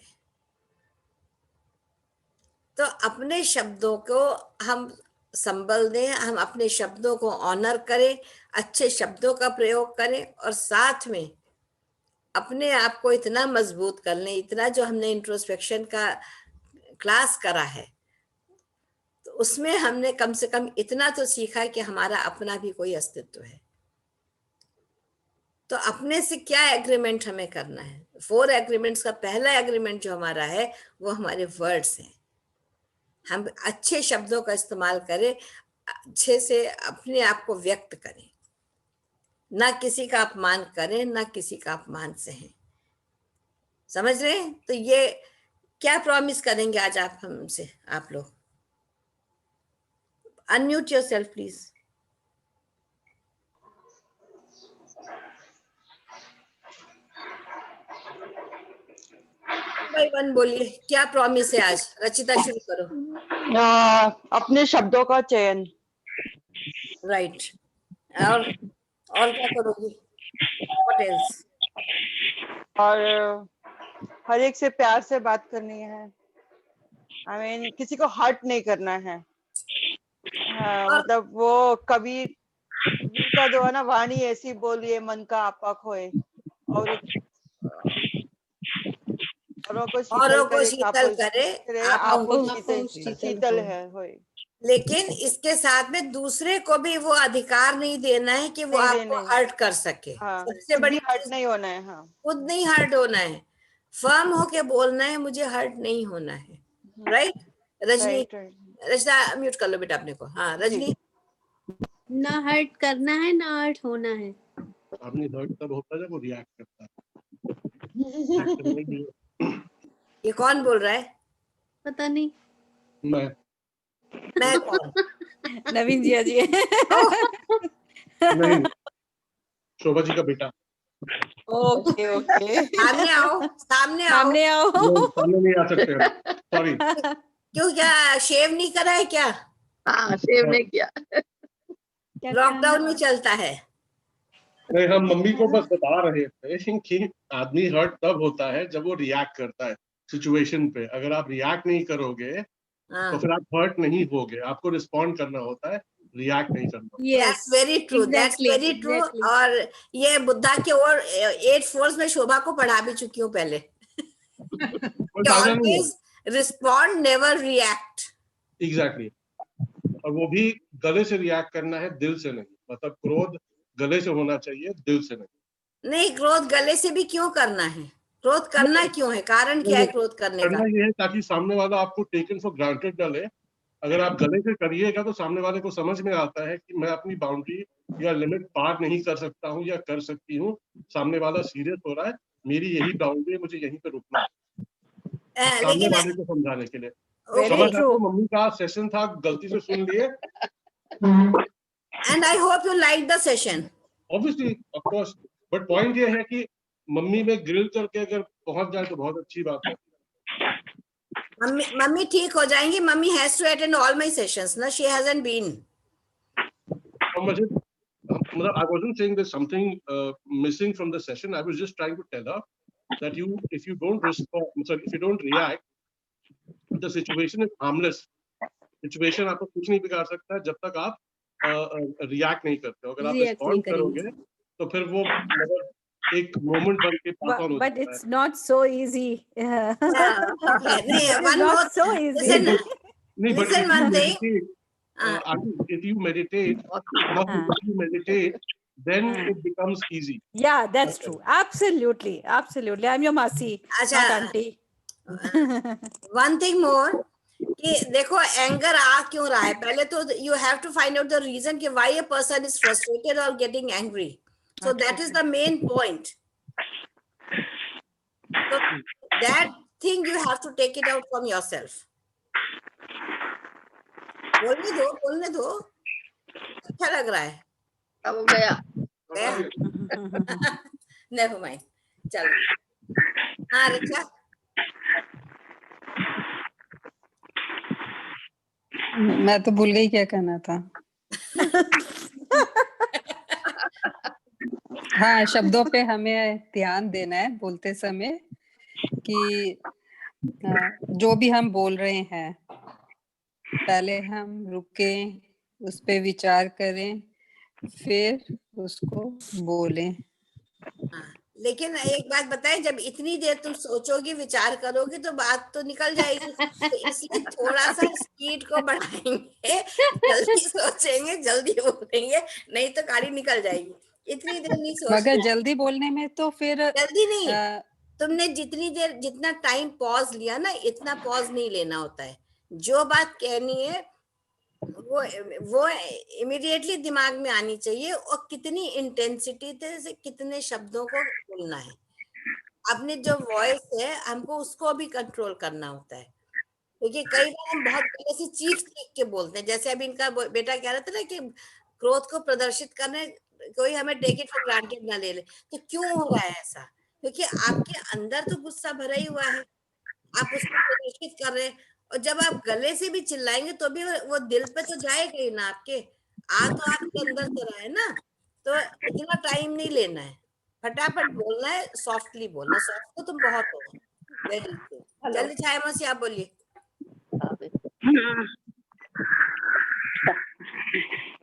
तो अपने शब्दों को हम संबल दें, हम अपने शब्दों को ऑनर करें, अच्छे शब्दों का प्रयोग करें, और साथ में अपने आप को इतना मजबूत कर लें। इतना जो हमने इंट्रोस्पेक्शन का क्लास करा है, तो उसमें हमने कम से कम इतना तो सीखा कि हमारा अपना भी कोई अस्तित्व है। तो अपने से क्या एग्रीमेंट हमें करना है? 4 एग्रीमेंट्स का पहला एग्रीमेंट जो हमारा है वो हमारे वर्ड्स हैं। हम अच्छे शब्दों का इस्तेमाल करें, अच्छे से अपने आप को व्यक्त करें, ना किसी का अपमान करें, ना किसी का अपमान सहें। समझ रहे हैं? तो ये क्या प्रॉमिस करेंगे आज आप हमसे, आप लोग? Unmute yourself please. By one बोलिए, क्या प्रॉमिस है आज? रचिता शुरू करो। अपने शब्दों का चयन। राइट। और क्या करोगी? What else? और हर एक से प्यार से बात करनी है। I mean, किसी को हर्ट नहीं करना है। मतलब वो कभी का जो है ना, वाणी ऐसी बोलिए मन का आपा खोए, और औरों को शीतल करे आपको शीतल है होए। लेकिन इसके साथ में दूसरे को भी वो अधिकार नहीं देना है कि वो आपको हर्ट कर सके। हाँ, सबसे बड़ी हर्ट नहीं होना है। हाँ, खुद नहीं हर्ट होना है, फर्म होके बोलना है, मुझे हर्ट नहीं होना है। राइट? रजनी, रजनी म्यूट कर लो बेटा अपने को। हाँ रजनी। ना हर्ट करना है, ना हर्ट होना है। आपने हर्ट तब होता है जब वो रिएक्ट करता है। ये कौन बोल रहा है? पता नहीं। मैं कौन? नवीन जी जी। नहीं, शोभा जी का बेटा। ओके ओके, सामने आओ, सामने आओ। सामने आओ। सामने नहीं आ सकते, सॉरी। क्यों, क्या शेव नहीं करा है क्या? हाँ, शेव नहीं किया। लॉकडाउन में चलता है। नहीं, हम मम्मी को बस बता रहे थे कि आदमी हर्ट तब होता है जब वो रिएक्ट करता है सिचुएशन पे। अगर आप रिएक्ट नहीं करोगे तो फिर आप हर्ट नहीं होगे। आपको रिस्पॉन्ड करना होता है, रिएक्ट नहीं करना। That's very true. That's very true. और ये बुद्धा के और 8 फोर्स में शोभा को पढ़ा भी चुकी हूँ पहले। Always respond, never react. Exactly. और वो भी गले से रिएक्ट करना है, दिल से नहीं। मतलब क्रोध गले से होना चाहिए, दिल से नहीं। क्रोध गले से भी क्यों करना है? क्रोध करना क्यों है? कारण क्या है क्रोध करने का? करना ये है ताकि सामने वाला आपको टेकन फॉर ग्रांटेड न ले। अगर आप गले से करिएगा तो सामने वाले को समझ में आता है कि मैं अपनी बाउंड्री या लिमिट पार नहीं कर सकता हूँ या कर सकती हूँ। सामने वाला सीरियस हो रहा है, मेरी यही बाउंड्री है, मुझे यहीं पे रुकना है, सामने वाले को समझाने के लिए। समझ आपको मम्मी का सेशन था, गलती से सुन लिए। And I hope you like the session. Obviously, of course, but point ये है कि मम्मी में ग्रिल करके अगर पहुंच जाए तो बहुत अच्छी बात है। मम्मी ठीक हो जाएंगी। Mummy has to attend all my sessions ना, शी हैजंट बीन। मुझे मतलब I wasn't saying there's something missing from the session. I was just trying to tell her that if you don't respond, sorry, if you don't react, the situation is harmless. Situation आपको कुछ नहीं बिगाड़ सकता जब तक आप रिएक्ट नहीं करते हो। अगर आप रिस्पॉन्ड करोगे तो फिर वो मतलब एक मोमेंट बन के पास ऑन हो जाता है। But it's not so easy. It's not so easy. Listen one thing. If you meditate, then it becomes easy. Yeah, that's true. Absolutely, absolutely. I'm your masi, not auntie. One thing more, कि देखो एंगर आ क्यों रहा है, पहले तो you have to find out the reason कि why a person is frustrated or getting angry. So that is the main point. So that thing you have to take it out from yourself. बोलने दो, अच्छा लग रहा है। अब हो गया। Never mind. चलो। हाँ रिचा। मैं तो भूल गई क्या कहना था। हाँ, शब्दों पे हमें ध्यान देना है बोलते समय कि जो भी हम बोल रहे हैं पहले हम रुकें, उस पे विचार करें, फिर उसको बोलें। लेकिन एक बात बताएं, जब इतनी देर तुम सोचोगे, विचार करोगे तो बात तो निकल जाएगी। तो इसलिए थोड़ा सा स्पीड को बढ़ाएंगे, जल्दी सोचेंगे, जल्दी बोलेंगे, नहीं तो गाड़ी निकल जाएगी। इतनी देर नहीं सोचना। मगर जल्दी बोलने में तो फिर जल्दी नहीं, तुमने जितना टाइम पॉज लिया ना, इतना पॉज नहीं लेना होता है। जो बात कहनी है वो इमीडिएटली दिमाग में आनी चाहिए, और कितनी इंटेंसिटी से कितने शब्दों को बोलना है। अपनी जो वॉइस है हमको उसको भी कंट्रोल करना होता है, क्योंकि कई बार हम बहुत पहले से चीख के बोलते हैं। जैसे अभी इनका बेटा कह रहा था ना कि क्रोध को प्रदर्शित करने कोई हमें टेक इट फॉर ग्रांटेड ना ले ले। तो क्यों हो रहा है ऐसा? क्योंकि आपके अंदर तो गुस्सा भरा ही हुआ है, आप उसको प्रदर्शित कर रहे हैं। और जब आप गले से भी चिल्लाएंगे तो भी वो दिल पे तो जाएगा ही ना आपके। तो आपके अंदर से रहा है ना, तो इतना टाइम नहीं लेना है, फटाफट बोलना है, सॉफ्टली बोलना। सॉफ्ट तो तुम बहुत हो। Very good. जल्दी छाया मौसी आप बोलिए।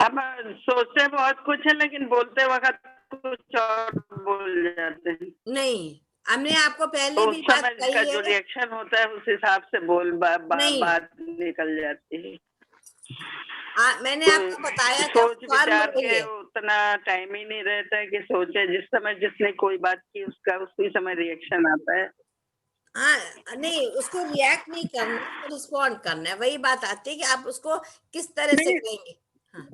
अब सोचते बहुत कुछ है लेकिन बोलते वक्त कुछ और बोल जाते हैं। नहीं, हमने आपको पहले भी बात कही है, जो रिएक्शन होता है उस हिसाब से बात निकल जाती है। मैंने आपको बताया था, सोच विचार के उतना टाइम ही नहीं रहता है कि सोचे। जिस समय जिसने कोई बात की उसका उसी समय रिएक्शन आता है। हाँ, नहीं, उसको रिएक्ट नहीं करना, रिस्पॉन्ड करना है। वही बात आती है कि आप उसको किस तरह से कहेंगे। हाँ।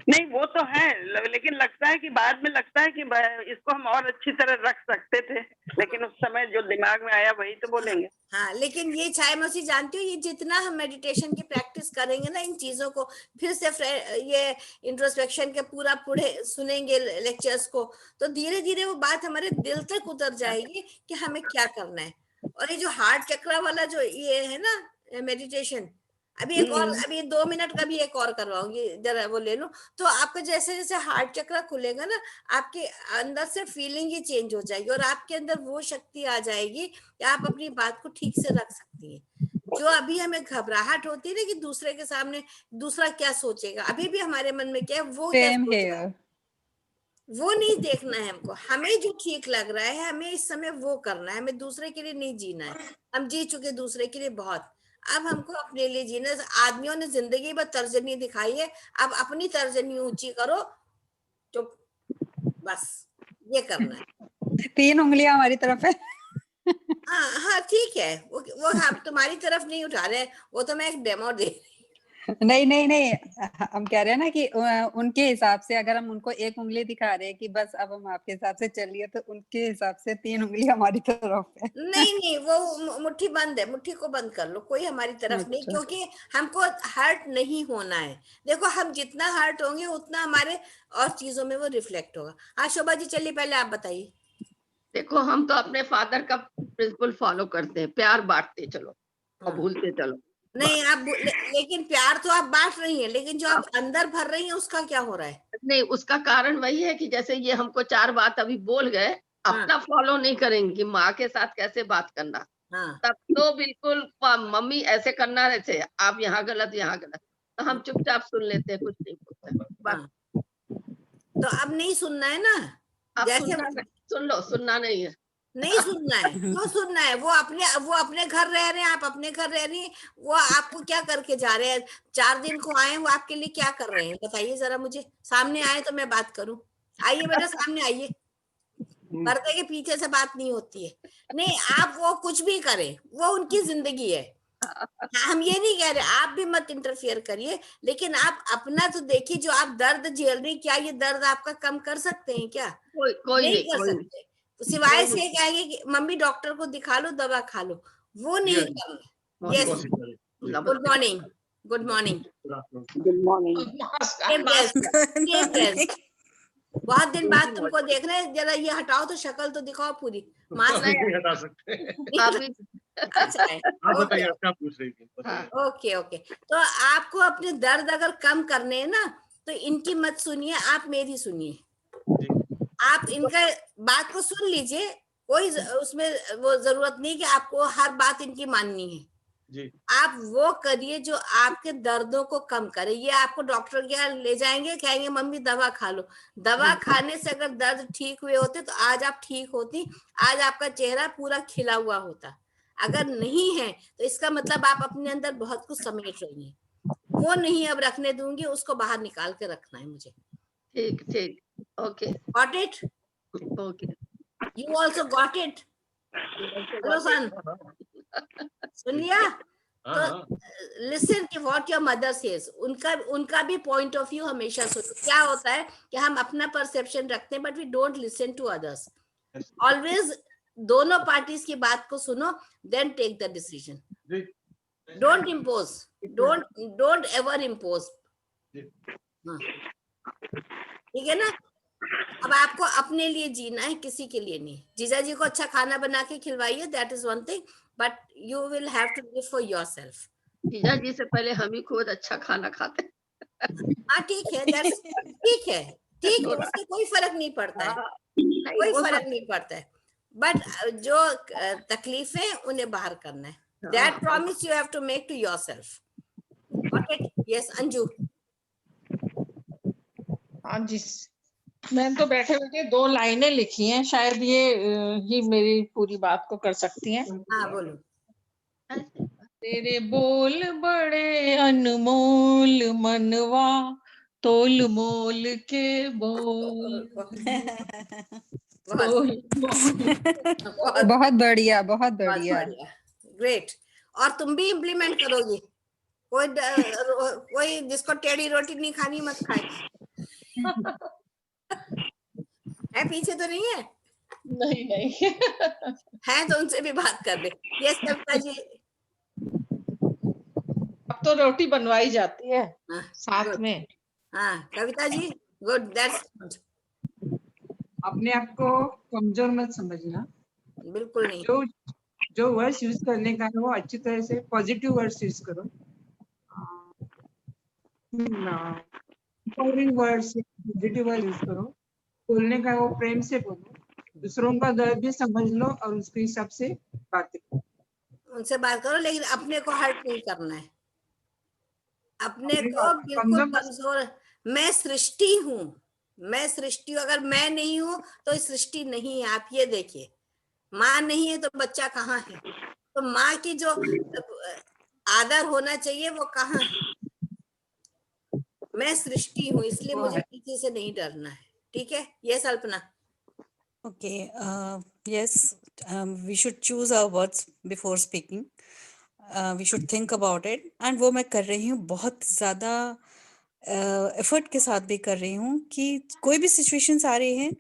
नहीं वो तो है, लेकिन लगता है कि बाद में लगता है कि इसको हम और अच्छी तरह रख सकते थे, लेकिन उस समय जो दिमाग में आया वही तो बोलेंगे। हाँ, लेकिन ये छाया मौसी जानती हो, ये जितना हम मेडिटेशन की प्रैक्टिस करेंगे ना, इन चीजों को फिर से ये इंट्रोस्पेक्शन के पूरे सुनेंगे लेक्चर्स को, तो धीरे धीरे वो बात हमारे दिल तक उतर जाएगी कि हमें क्या करना है। और ये जो हार्ट चक्र वाला जो ये है ना मेडिटेशन, अभी 2 मिनट का भी एक और करवाऊंगी, जरा वो ले लो। तो आपका जैसे जैसे हार्ट चक्र खुलेगा ना, आपके अंदर से फीलिंग ही चेंज हो जाएगी, और आपके अंदर वो शक्ति आ जाएगी कि आप अपनी बात को ठीक से रख सकती हैं। जो अभी हमें घबराहट होती है ना कि दूसरे के सामने दूसरा क्या सोचेगा, अभी भी हमारे मन में क्या है, वो क्या सोच रहा है। वो नहीं देखना है हमको। हमें जो ठीक लग रहा है हमें इस समय वो करना है, हमें दूसरे के लिए नहीं जीना है। हम जी चुके दूसरे के लिए बहुत, अब हमको अपने लिए जीना है। आदमियों ने जिंदगी भर तर्जनी दिखाई है, अब अपनी तर्जनी ऊंची करो, तो बस ये करना है। 3 उंगलियां हमारी तरफ है। हाँ हाँ ठीक है, वो हम तुम्हारी तरफ नहीं उठा रहे, वो तो मैं एक डेमो दे रही। नहीं नहीं नहीं, हम कह रहे हैं ना कि उनके हिसाब से अगर हम उनको 1 उंगली दिखा रहे हैं कि बस अब हम आपके हिसाब से चलिए, तो उनके हिसाब से 3 उंगली हमारी तरफ है। नहीं नहीं, वो मुट्ठी बंद है, मुट्ठी को बंद कर लो, कोई हमारी तरफ नहीं, अच्छा। क्योंकि हमको हर्ट नहीं होना है। देखो हम जितना हर्ट होंगे उतना हमारे और चीजों में वो रिफ्लेक्ट होगा। हाँ शोभा जी चलिए, पहले आप बताइए। देखो हम तो अपने फादर का प्रिंसिपल फॉलो करते हैं, प्यार बांटते चलो और भूलते चलो। नहीं आप लेकिन प्यार तो आप बांट रही हैं, लेकिन जो आप अंदर भर रही हैं उसका क्या हो रहा है? नहीं, उसका कारण वही है कि जैसे ये हमको 4 बात अभी बोल गए, अपना फॉलो नहीं करेंगे कि माँ के साथ कैसे बात करना। तब तो बिल्कुल मम्मी ऐसे करना रहते, आप यहाँ गलत यहाँ गलत, तो हम चुपचाप सुन लेते हैं, कुछ नहीं बोलते। तो अब नहीं सुनना है ना, आप जैसे सुन लो, सुनना नहीं है, नहीं सुनना है, क्यों सुनना है? वो अपने घर रह रहे हैं, आप अपने घर रह रही हैं, वो आपको क्या करके जा रहे हैं? 4 दिन को आए, वो आपके लिए क्या कर रहे हैं बताइए जरा मुझे। सामने आए तो मैं बात करूं। आइए बेटा सामने आइए, पर्दे के पीछे से बात नहीं होती है। नहीं आप वो कुछ भी करें, वो उनकी जिंदगी है, हम ये नहीं कह रहे आप भी मत इंटरफियर करिए, लेकिन आप अपना तो देखिए। जो आप दर्द झेल रही, क्या ये दर्द आपका कम कर सकते हैं क्या? कोई नहीं कर सकते, सिवाय से कहेंगे कि मम्मी डॉक्टर को दिखा लो, दवा खा लो, वो नहीं करना। Yes, good morning, good morning, good morning. बहुत दिन बाद तुमको देख रहे हैं, जरा ये हटाओ तो शक्ल तो दिखाओ पूरी। मास्क नहीं हटा सकते। अच्छा है, आप बताइए, आप क्या पूछ रही थी? Okay okay. तो आपको अपने दर्द अगर कम करने हैं ना, तो इनकी मत सुनिए, आप मेरी सुनिए। आप इनका बात को सुन लीजिए, कोई उसमें वो जरूरत नहीं कि आपको हर बात इनकी माननी है जी। आप वो करिए जो आपके दर्दों को कम करे। ये आपको डॉक्टर के यहाँ ले जाएंगे, कहेंगे मम्मी दवा खा लो, दवा खाने से अगर दर्द ठीक हुए होते तो आज आप ठीक होती, आज आपका चेहरा पूरा खिला हुआ होता। अगर नहीं है तो इसका मतलब आप अपने अंदर बहुत कुछ समेट रही हैं, वो नहीं अब रखने दूंगी, उसको बाहर निकाल के रखना है मुझे। ठीक ठीक, okay, got it? Okay, you also got it? Hello son, सुन लिया? तो लिसन कि व्हाट योर मदर सेज, उनका भी पॉइंट ऑफ व्यू हमेशा सुनो। क्या होता है कि हम अपना परसेप्शन रखते हैं, but we don't listen to others. Always दोनों पार्टीज की बात को सुनो, then take the decision. Don't impose, don't ever impose, ठीक है ना? अब आपको अपने लिए जीना है, किसी के लिए नहीं। जीजा जी को अच्छा खाना बना के खिलवाइए, that is one thing, but you will have to live for yourself. जीजा जी से पहले हम ही खुद अच्छा खाना खाते हैं। हाँ ठीक है, ठीक है, ठीक है, उससे कोई फर्क नहीं पड़ता है, कोई फर्क नहीं पड़ता है, बट जो तकलीफ है उन्हें बाहर करना है। That promise you have to make to yourself. Got it? Yes Anju. हाँ जी, मैंने तो बैठे बैठे 2 लाइनें लिखी हैं, शायद ये ही मेरी पूरी बात को कर सकती हैं। हाँ बोलो। तेरे बोल बड़े अनमोल मनवा, तोल मोल के बोल। बहुत बढ़िया, बहुत बढ़िया, ग्रेट। और तुम भी इम्प्लीमेंट करोगी? कोई जिसको टेढ़ी रोटी नहीं खानी मत खाए। है पीछे तो नहीं है? नहीं है तो उनसे भी बात कर ले। यस कविता जी। अब तो रोटी बनवाई जाती है साथ में। हाँ Kavita ji, good, that's good. अपने आप को कमजोर मत समझना, बिल्कुल नहीं। जो वर्ड्स यूज करने का है वो अच्छी तरह से पॉजिटिव वर्ड्स यूज करो, वर्ड्स पॉजिटिव वर्ड यूज करो। बोलने का वो प्रेम से बोलो, दूसरों का दर्द भी समझ लो और उसके हिसाब से बात करो, उनसे बात करो, लेकिन अपने को हर्ट नहीं करना है। अपने को बिल्कुल कमजोर, मैं सृष्टि हूँ, मैं सृष्टि हूँ, अगर मैं नहीं हूँ तो सृष्टि नहीं है। आप ये देखिए, माँ नहीं है तो बच्चा कहाँ है? तो माँ की जो आदर होना चाहिए वो कहाँ है? मैं सृष्टि हूँ, इसलिए मुझे किसी से नहीं डरना है। ठीक है, ये कल्पना। Okay, yes, we should choose our words before speaking. We should think about it. And वो मैं कर रही हूँ, बहुत ज़्यादा एफर्ट के साथ भी कर रही हूँ कि कोई भी सिचुएशंस आ रही हैं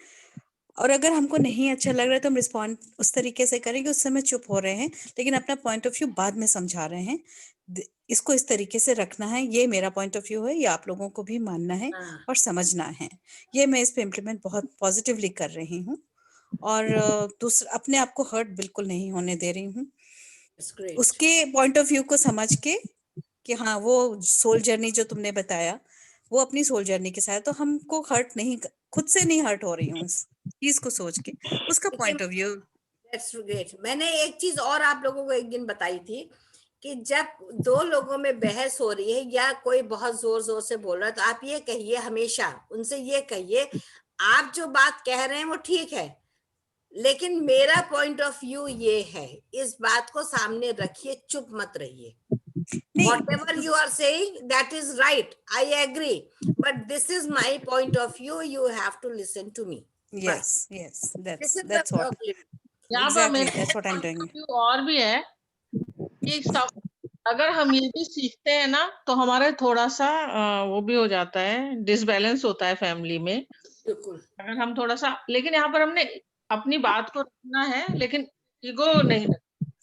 और अगर हमको नहीं अच्छा लग रहा है तो हम रिस्पॉन्ड उस तरीके से करें कि उस समय चुप हो रहे हैं, लेकिन अपना पॉइंट ऑफ व्यू बाद में समझा रहे हैं। इसको इस तरीके से रखना है, ये मेरा पॉइंट ऑफ व्यू है, ये आप लोगों को भी मानना है और समझना है। ये मैं इस पे इम्प्लीमेंट बहुत पॉजिटिवली कर रही हूँ और दूसरा अपने आप को हर्ट बिल्कुल नहीं होने दे रही हूँ। उसके पॉइंट ऑफ व्यू को समझ के कि हाँ, वो सोल जर्नी जो तुमने बताया वो अपनी सोल जर्नी के साथ, तो हमको हर्ट नहीं, खुद से नहीं हर्ट हो रही हूँ इस चीज को सोच के, उसका point of view. That's great. मैंने एक चीज और आप लोगों को एक दिन बताई थी कि जब दो लोगों में बहस हो रही है या कोई बहुत जोर जोर से बोल रहा है, तो आप ये कहिए, हमेशा उनसे ये कहिए, आप जो बात कह रहे हैं वो ठीक है, लेकिन मेरा पॉइंट ऑफ व्यू ये है। इस बात को सामने रखिए, चुप मत रहिए। Whatever you are saying, that is right. I agree. But this is my point of view. You have to listen to me. Yes, yes, This is that's what. यहाँ पर Exactly, मेरा that's what I'm doing. और भी है कि सब अगर हम ये भी सीखते हैं ना तो हमारे थोड़ा सा वो भी हो जाता है, डिसबैलेंस होता है फैमिली में। बिल्कुल। अगर हम थोड़ा सा, लेकिन यहाँ पर हमने अपनी बात को रखना है, लेकिन ईगो नहीं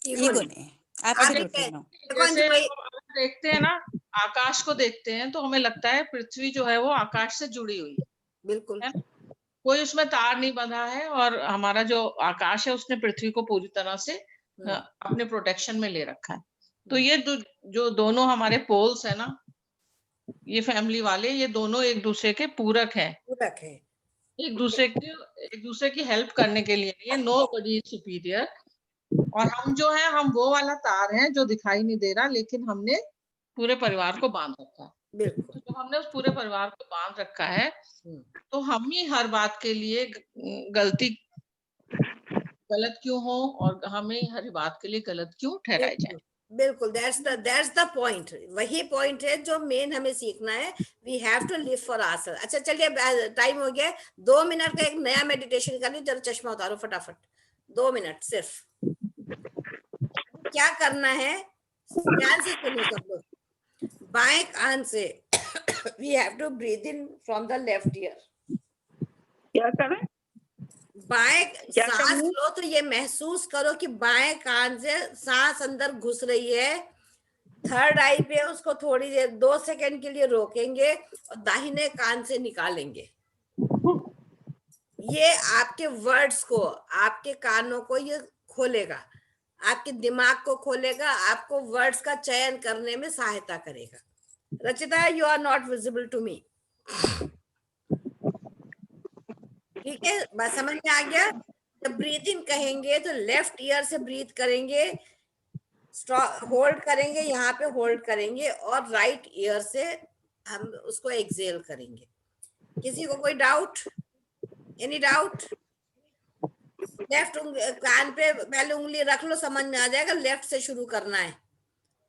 ईगो नहीं, एब्सोल्युटली नो। जैसे हम देखते हैं ना, आकाश को देखते हैं तो हमें लगता है पृथ्वी जो है वो आकाश से जुड़ी हुई है। बिल्कुल, कोई उसमें तार नहीं बंधा है और हमारा जो आकाश है उसने पृथ्वी को पूरी तरह से अपने प्रोटेक्शन में ले रखा है। तो ये जो दोनों हमारे पोल्स है ना, ये फैमिली वाले, ये दोनों एक दूसरे के पूरक हैं। पूरक है, एक दूसरे की हेल्प करने के लिए। ये नोबडी इज सुपीरियर। और हम जो है, हम वो वाला तार है जो दिखाई नहीं दे रहा, लेकिन हमने पूरे परिवार को बांध रखा है। बिल्कुल। तो जब हमने उस पूरे परिवार को बांध रखा है तो हम ही हर बात के लिए गलत क्यों हो और हमें हर बात के लिए गलत क्यों ठहराए जाए। बिल्कुल, दैट्स द पॉइंट। वही पॉइंट है जो मेन हमें सीखना है। We have to live for ourself. अच्छा चलिए, टाइम हो गया, 2 मिनट का एक नया मेडिटेशन कर ली। जरा चश्मा उतारो फटाफट, 2 मिनट सिर्फ। क्या करना है, ध्यान से सुनो सब लोग। बाएं कान से we have to breathe in from the left ear. क्या करें? बाएं सांस लो तो ये महसूस करो कि बाएं कान से सांस अंदर घुस रही है। थर्ड आई पे उसको थोड़ी देर 2 सेकंड के लिए रोकेंगे और दाहिने कान से निकालेंगे। ये आपके वर्ड्स को, आपके कानों को ये खोलेगा, आपके दिमाग को खोलेगा, आपको वर्ड्स का चयन करने में सहायता करेगा। Rachita, you are not visible to me. ठीक है, बस समझ में आ गया। जब ब्रीथ इन कहेंगे तो लेफ्ट ईयर से ब्रीथ करेंगे, होल्ड करेंगे, यहाँ पे होल्ड करेंगे, और राइट ईयर से हम उसको एक्सेल करेंगे। किसी को कोई डाउट? Any doubt? लेफ्ट कान पे पहले उंगली रख लो, समझ में आ जाएगा। लेफ्ट से शुरू करना है।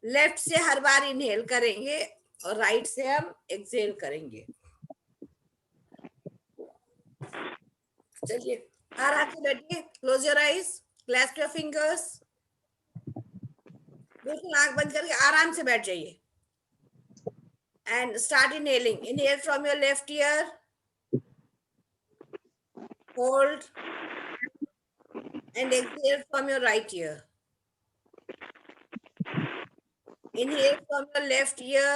लेफ्ट से हर बार इनहेल करेंगे और राइट से हम एक्सेल करेंगे। चलिए, आराम से बैठिए, close your eyes, clasp your fingers, बिल्कुल आंख बंद करके आराम से बैठ जाइए। And start inhaling. Inhale from your left ear, hold and exhale from your right ear. Inhale from your left ear.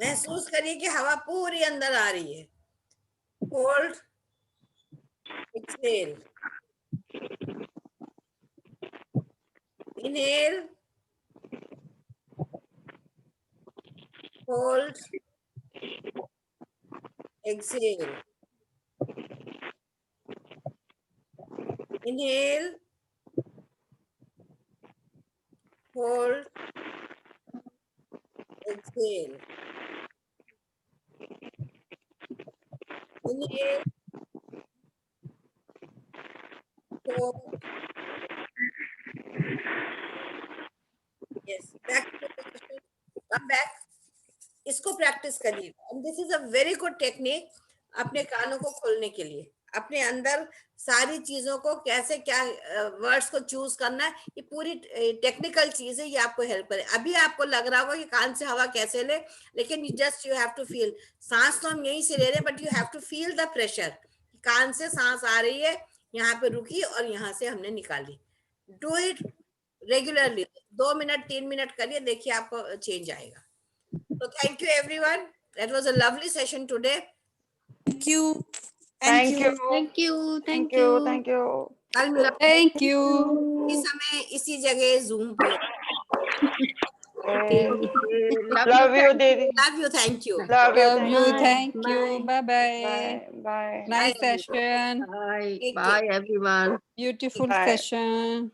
महसूस करिए कि हवा पूरी अंदर आ रही है। Hold, exhale. Inhale, hold, exhale. Inhale, hold, exhale. सुनिए। तो yes, back to the come back. इसको प्रैक्टिस करिए। And this is a very good technique अपने कानों को खोलने के लिए, अपने अंदर सारी चीजों को कैसे क्या वर्ड्स को चूज करना है, ये पूरी टेक्निकल चीज है, ये आपको हेल्प करे। अभी आपको लग रहा होगा कि कान से हवा कैसे ले, लेकिन यू हैव टू फील। सांस तो हम यहीं से ले रहे हैं, but you have to feel the pressure. कान से सांस आ रही है, यहाँ पे रुकी और यहाँ से हमने निकाली। Do it regularly, 2 minute 3 minute करिए, देखिए आपको चेंज आएगा। So thank you everyone. That was a lovely session today. Thank you. Thank you. Thank you. Thank you. Thank you. कल मिला Thank you. इस समय इसी जगह Zoom पे। Okay. Love Love you, Didi. Love you. Thank you. Love you. Love Thank you. you. Thank you. Bye bye. Bye. Bye. Nice session. Bye. Take Bye everyone. Beautiful Bye. session.